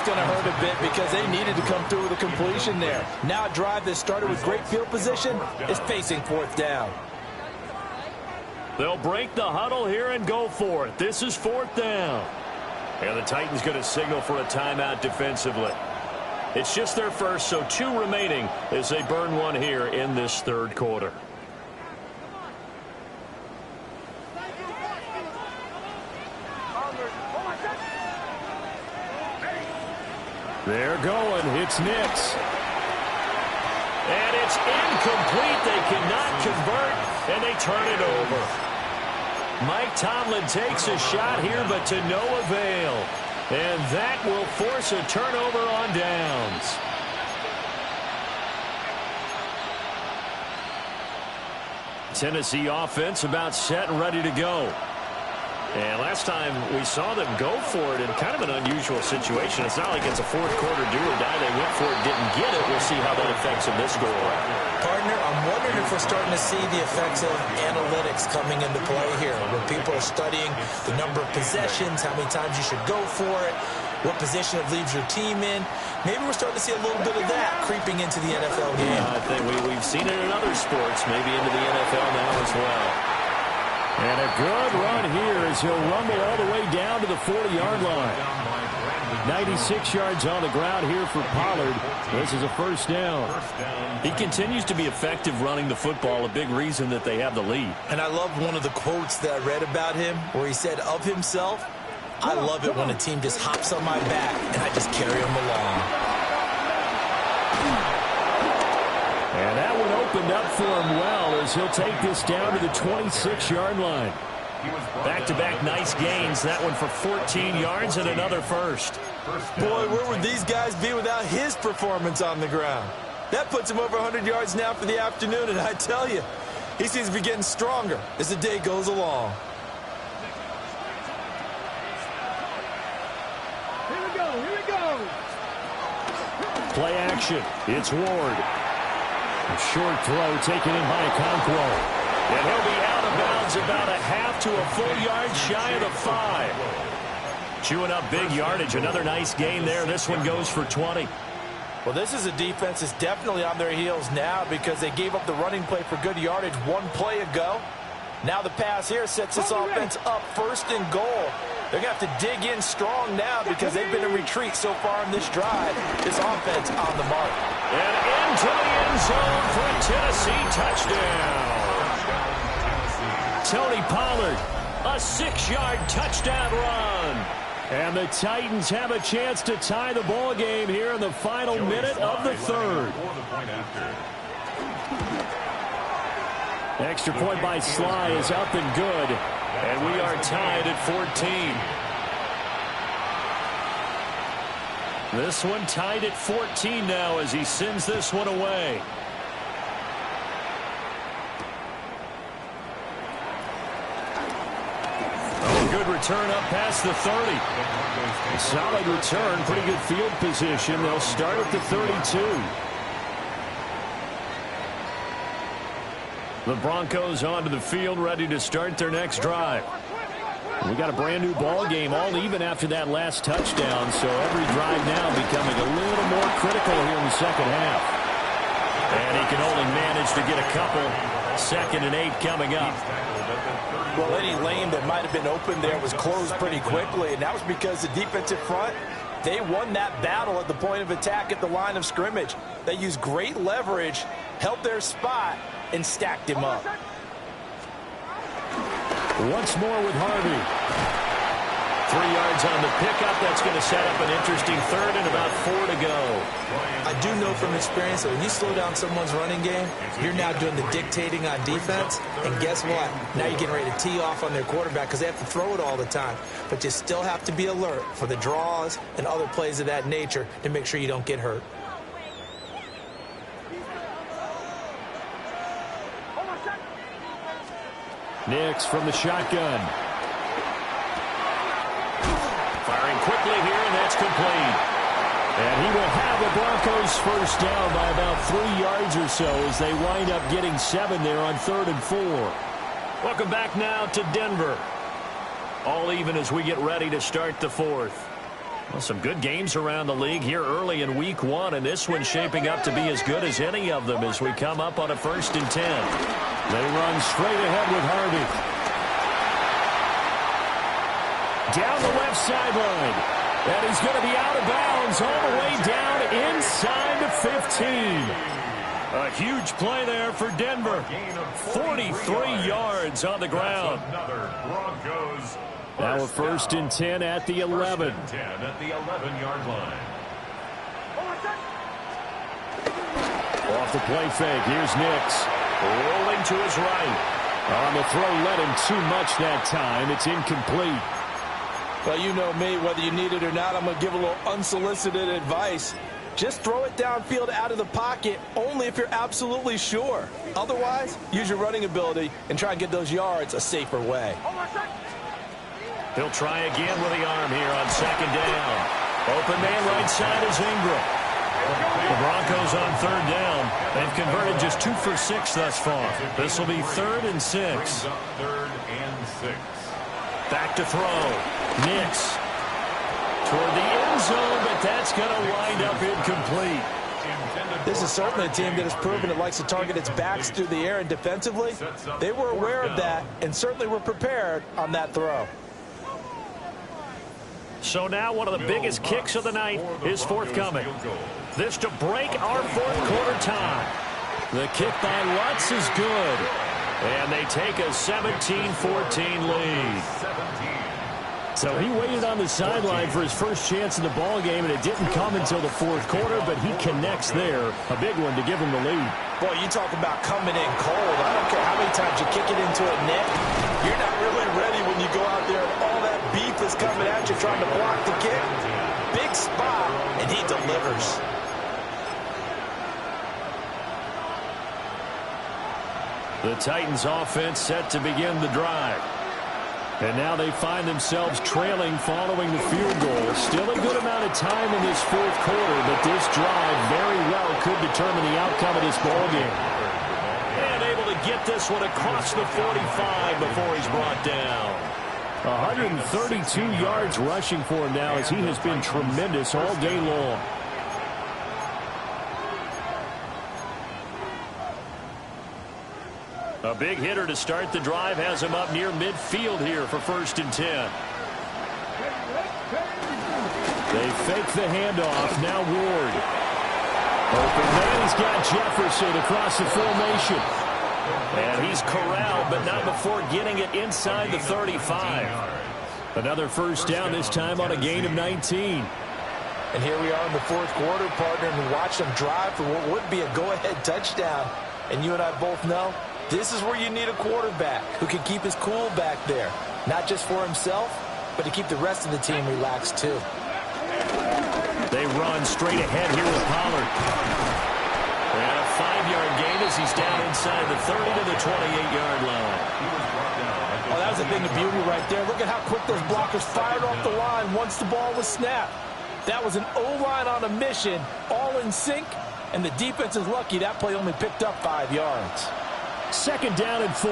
Going to hurt a bit because they needed to come through with a completion there. Now a drive that started with great field position is facing 4th down. They'll break the huddle here and go for it. This is 4th down. And the Titans going to signal for a timeout defensively. It's just their first, so 2 remaining as they burn one here in this 3rd quarter. They're going. It's Nix. And it's incomplete. They cannot convert, and they turn it over. Mike Tomlin takes a shot here, but to no avail. And that will force a turnover on downs. Tennessee offense about set and ready to go. And last time we saw them go for it in kind of an unusual situation. It's not like it's a 4th quarter do or die. They went for it, didn't get it. We'll see how that affects them this go around. Partner, I'm wondering if we're starting to see the effects of analytics coming into play here, where people are studying the number of possessions, how many times you should go for it, what position it leaves your team in. Maybe we're starting to see a little bit of that creeping into the NFL game. I think we've seen it in other sports, maybe into the NFL now as well. And a good run here as he'll rumble all the way down to the 40-yard line. 96 yards on the ground here for Pollard. This is a first down. He continues to be effective running the football, a big reason that they have the lead. And I love one of the quotes that I read about him where he said of himself, I love it when a team just hops on my back and I just carry them along. And that one opened up for him well as he'll take this down to the 26-yard line. Back-to-back nice gains. That one for 14 yards and another first. Boy, where would these guys be without his performance on the ground? That puts him over 100 yards now for the afternoon, and I tell you, he seems to be getting stronger as the day goes along. Here we go, here we go. Play action. It's Ward. A short throw taken in by Okonkwo. And he'll be out of bounds about a half to a full yard shy of the 5. Chewing up big yardage. Another nice gain there. This one goes for 20. Well, this is a defense that's definitely on their heels now because they gave up the running play for good yardage one play ago. Now the pass here sets this offense up 1st and goal. They're going to have to dig in strong now because they've been in retreat so far in this drive. This offense on the mark. And into the end zone for a Tennessee touchdown. Tony Pollard, a 6-yard touchdown run. And the Titans have a chance to tie the ball game here in the final minute of the 3rd. Extra point by Sly is up and good. And we are tied at 14. This one tied at 14 now as he sends this one away. Oh, good return up past the 30. A solid return, pretty good field position. They'll start at the 32. The Broncos onto the field, ready to start their next drive. We got a brand new ball game, all even after that last touchdown, so every drive now becoming a little more critical here in the second half. And he can only manage to get a couple. 2nd and 8 coming up. Well, any lane that might have been open there was closed pretty quickly, and that was because the defensive front, they won that battle at the point of attack at the line of scrimmage. They used great leverage, held their spot, and stacked him up. Once more with Harvey. 3 yards on the pickup. That's going to set up an interesting 3rd and about 4 to go. I do know from experience that when you slow down someone's running game, you're now doing the dictating on defense. And guess what? Now you're getting ready to tee off on their quarterback because they have to throw it all the time. But you still have to be alert for the draws and other plays of that nature to make sure you don't get hurt. Nix from the shotgun. Firing quickly here, and that's complete. And he will have the Broncos first down by about 3 yards or so as they wind up getting 7 there on 3rd and 4. Welcome back now to Denver. All even as we get ready to start the 4th. Well, some good games around the league here early in week 1, and this one's shaping up to be as good as any of them as we come up on a 1st and 10. They run straight ahead with Harvey. Down the left sideline. And he's going to be out of bounds all the way down inside the 15. A huge play there for Denver. 43 yards on the ground. Now a 1st and 10 at the 11. 10 at the 11-yard line. Off the play fake. Here's Nix. Rolling to his right. On the throw, led him too much that time. It's incomplete. Well, you know me, whether you need it or not, I'm going to give a little unsolicited advice. Just throw it downfield out of the pocket only if you're absolutely sure. Otherwise, use your running ability and try and get those yards a safer way. He'll try again with the arm here on 2nd down. Open man right side is Ingram. The Broncos on 3rd down. They've converted just 2 for 6 thus far. This will be 3rd and 6. 3rd and 6. Back to throw. Nix toward the end zone, but that's going to wind up incomplete. This is certainly a team that has proven it likes to target its backs through the air and defensively. They were aware of that and certainly were prepared on that throw. So now one of the biggest kicks of the night is forthcoming. This to break our 4th quarter tie. The kick by Lutz is good. And they take a 17-14 lead. So he waited on the sideline for his first chance in the ball game, and it didn't come until the 4th quarter, but he connects there. A big one to give him the lead. Boy, you talk about coming in cold. I don't care how many times you kick it into a net. You're not really ready when you go out there and all that beef is coming at you trying to block the kick. Big spot, and he delivers. The Titans offense set to begin the drive. And now they find themselves trailing following the field goal. Still a good amount of time in this 4th quarter, but this drive very well could determine the outcome of this ball game. And able to get this one across the 45 before he's brought down. 132 yards rushing for him now as he has been tremendous all day long. A big hitter to start the drive has him up near midfield here for 1st and 10. They fake the handoff. Now Ward. Open man. He's got Jefferson across the formation. And he's corralled, but not before getting it inside the 35. Another 1st down, this time on a gain of 19. And here we are in the 4th quarter, partner, and we watch them drive for what would be a go-ahead touchdown. And you and I both know this is where you need a quarterback who can keep his cool back there. Not just for himself, but to keep the rest of the team relaxed too. They run straight ahead here with Pollard. And a 5-yard gain as he's down inside the 30 to the 28-yard line. Oh, that was a thing of beauty right there. Look at how quick those blockers fired off the line once the ball was snapped. That was an O-line on a mission, all in sync, and the defense is lucky that play only picked up 5 yards. 2nd down and 4.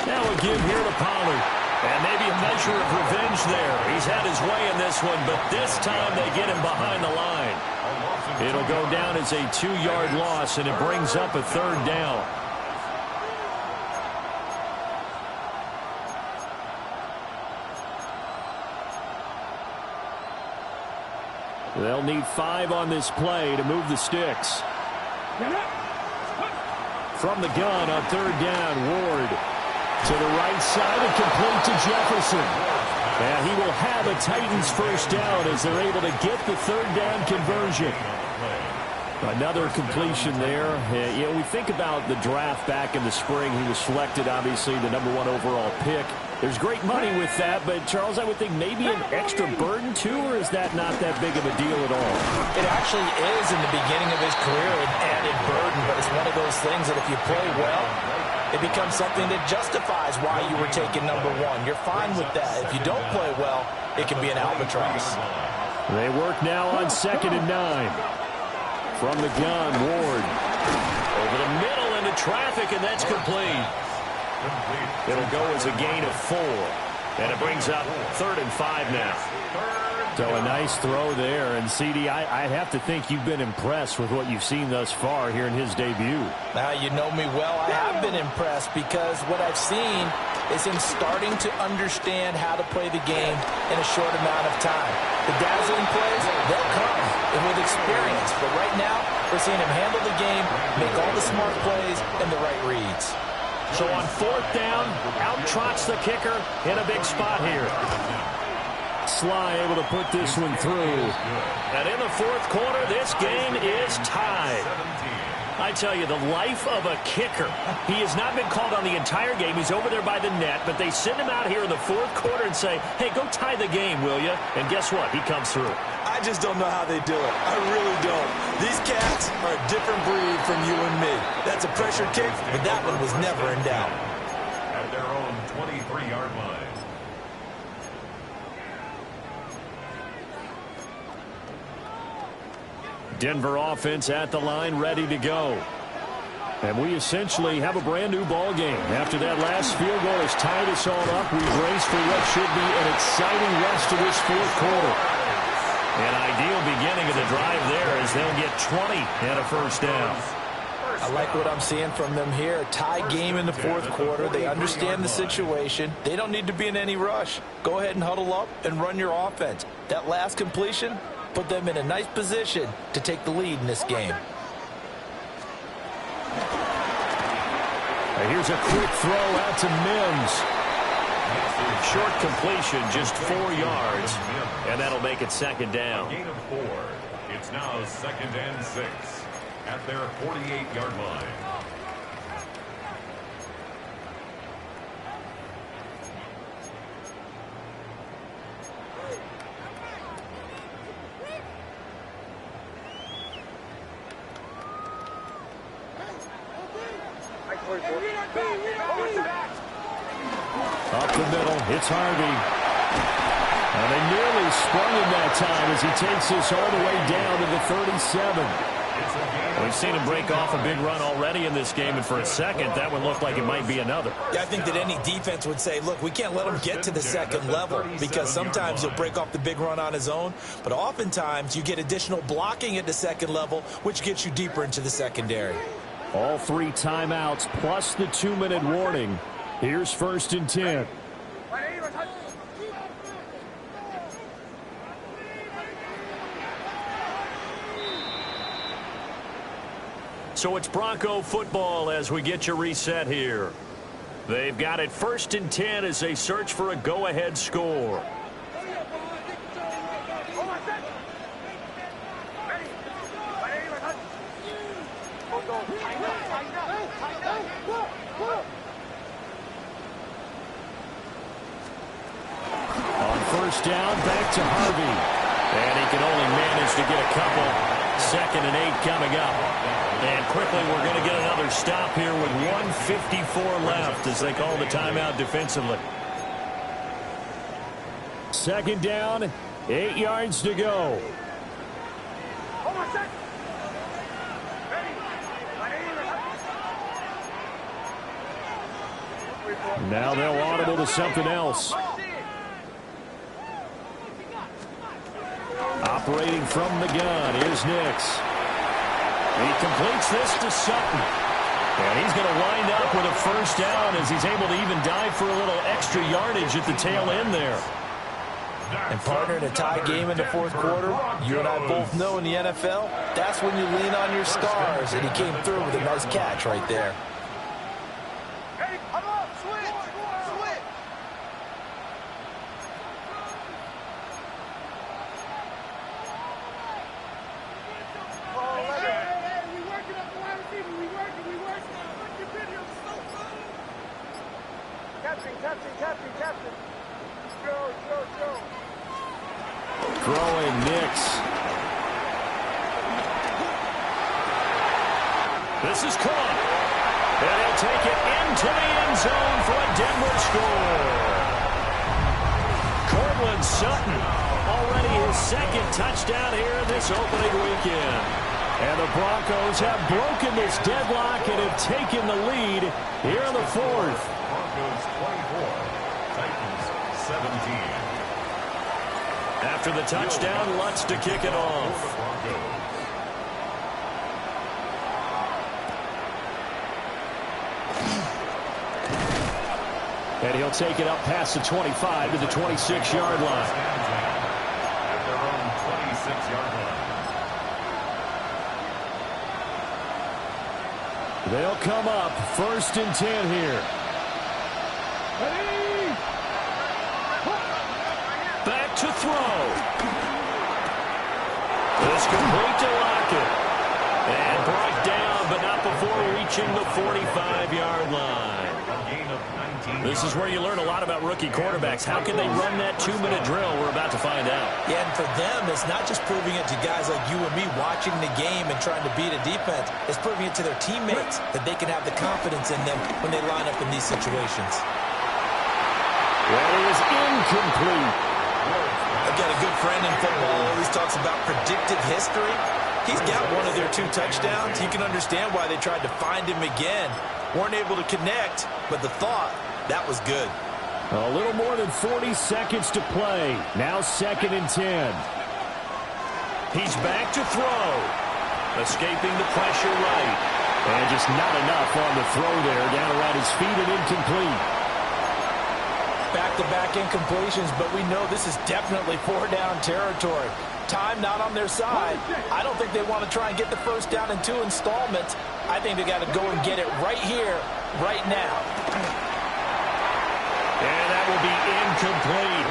Now a give here to Pollard. And maybe a measure of revenge there. He's had his way in this one, but this time they get him behind the line. It'll go down as a 2-yard loss, and it brings up a 3rd down. They'll need 5 on this play to move the sticks. From the gun on 3rd down, Ward. To the right side and complete to Jefferson. And he will have a Titans 1st down as they're able to get the 3rd down conversion. Another completion there. You know, we think about the draft back in the spring. He was selected, obviously, the #1 overall pick. There's great money with that, but, Charles, I would think maybe an extra burden, too, or is that not that big of a deal at all? It actually is in the beginning of his career an added burden, but it's one of those things that if you play well, it becomes something that justifies why you were taken #1. You're fine with that. If you don't play well, it can be an albatross. They work now on 2nd and 9. From the gun, Ward. Over the middle into traffic, and that's complete. It'll go as a gain of 4. And it brings up 3rd and 5 now. So a nice throw there. And, CD, I have to think you've been impressed with what you've seen thus far here in his debut. Now, you know me well. I have been impressed because what I've seen is him starting to understand how to play the game in a short amount of time. The dazzling plays, they'll come with experience. But right now, we're seeing him handle the game, make all the smart plays, and the right reads. So on 4th down, out trots the kicker in a big spot here. Sly able to put this one through. And in the 4th quarter, this game is tied. I tell you, the life of a kicker. He has not been called on the entire game. He's over there by the net, but they send him out here in the 4th quarter and say, hey, go tie the game, will you? And guess what? He comes through. I just don't know how they do it. I really don't. These cats are a different breed from you and me. That's a pressure kick, but that one was never in doubt. At their own 23-yard line. Denver offense at the line, ready to go. And we essentially have a brand new ball game. After that last field goal has tied us all up, we race for what should be an exciting rest of this 4th quarter. An ideal beginning of the drive there as they'll get 20 and a 1st down. I like what I'm seeing from them here. A tie game in the 4th quarter. They understand the situation. They don't need to be in any rush. Go ahead and huddle up and run your offense. That last completion put them in a nice position to take the lead in this game. Here's a quick throw out to Mims. Short completion, just 4 yards, and that'll make it 2nd down. Gain of 4. It's now 2nd and 6 at their 48-yard line. Up the middle, it's Harvey. And they nearly sprung him that time as he takes this all the way down to the 37. We've seen him break off a big run already in this game, and for a second, that one looked like it might be another. Yeah, I think that any defense would say, look, we can't let him get to the second level, because sometimes he'll break off the big run on his own, but oftentimes you get additional blocking at the second level, which gets you deeper into the secondary. All 3 timeouts plus the 2-minute warning. Here's 1st and 10. So it's Bronco football as we get you reset here. They've got it 1st and 10 as they search for a go-ahead score. On 1st down, back to Harvey. And he can only manage to get a couple. 2nd and 8 coming up. And quickly, we're going to get another stop here with 1:54 left as they call the timeout defensively. 2nd down, 8 yards to go. Now they'll audible to something else. Operating from the gun is Nix. He completes this to Sutton. And he's going to wind up with a 1st down as he's able to even dive for a little extra yardage at the tail end there. And partner, in a tie game in the 4th quarter, you and I both know in the NFL, that's when you lean on your stars. And he came through with a nice catch right there. Throwing Nix. This is caught. And he'll take it into the end zone for a Denver score. Cortland Sutton, already his 2nd touchdown here in this opening weekend. And the Broncos have broken this deadlock and have taken the lead here in the 4th. Broncos 24, Titans 17. After the touchdown, Lutz to kick it off. And he'll take it up past the 25 to the 26-yard line. At their own 26-yard line. They'll come up 1st and 10 here. Back to throw. This complete to Lockett. And brought down, but not before reaching the 45-yard line. A gain of 19. This is where you learn a lot about rookie quarterbacks. How can they run that 2-minute drill? We're about to find out. Yeah, and for them, it's not just proving it to guys like you and me watching the game and trying to beat a defense. It's proving it to their teammates that they can have the confidence in them when they line up in these situations. That is incomplete. I've got a good friend in football who always talks about predictive history. He's got one of their 2 touchdowns. You can understand why they tried to find him again. Weren't able to connect, but the thought, that was good. A little more than 40 seconds to play. Now 2nd and 10. He's back to throw. Escaping the pressure right. And just not enough on the throw there. Down around his feet and incomplete. Back-to-back incompletions, but we know this is definitely 4-down territory. Time not on their side. I don't think they want to try and get the 1st down in 2 installments. I think they got to go and get it right here, right now. And that will be incomplete.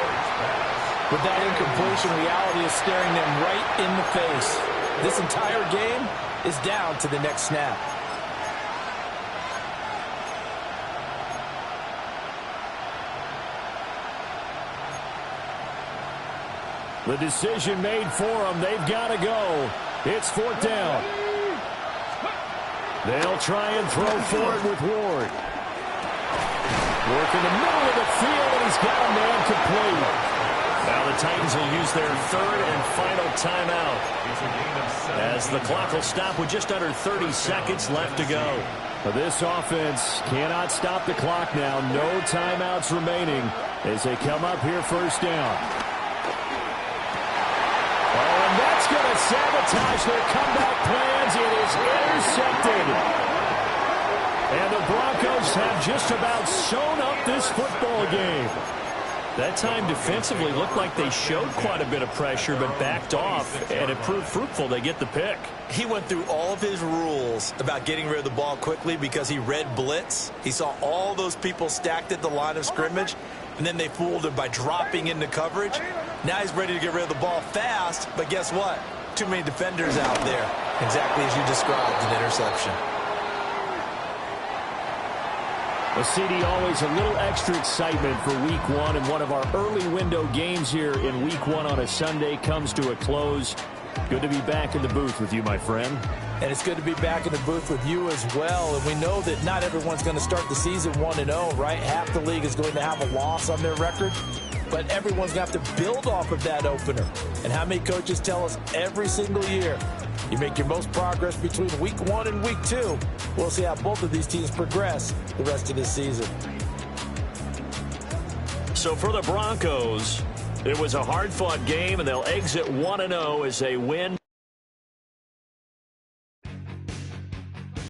With that incompletion, reality is staring them right in the face. This entire game is down to the next snap. The decision made for them. They've got to go. It's 4th down. They'll try and throw for it with Ward. Work in the middle of the field, and he's got a man complete. Now the Titans will use their third and final timeout, as the clock will stop with just under 30 seconds left to go. This offense cannot stop the clock now. No timeouts remaining as they come up here first down. Oh, and that's going to sabotage their comeback plans. It is intercepted. And the Broncos have just about sewn up this football game. That time defensively looked like they showed quite a bit of pressure but backed off, and it proved fruitful. They get the pick. He went through all of his rules about getting rid of the ball quickly because he read blitz. He saw all those people stacked at the line of scrimmage, and then they fooled him by dropping into coverage. Now he's ready to get rid of the ball fast, but guess what? Too many defenders out there. Exactly as you described, an interception. Well, CD, always a little extra excitement for Week 1, and one of our early window games here in Week 1 on a Sunday comes to a close. Good to be back in the booth with you, my friend. And it's good to be back in the booth with you as well. And we know that not everyone's going to start the season 1-0, right? Half the league is going to have a loss on their record. But everyone's going to have to build off of that opener. And how many coaches tell us every single year, you make your most progress between Week 1 and Week 2. We'll see how both of these teams progress the rest of this season. So for the Broncos, it was a hard-fought game, and they'll exit 1-0 as they win.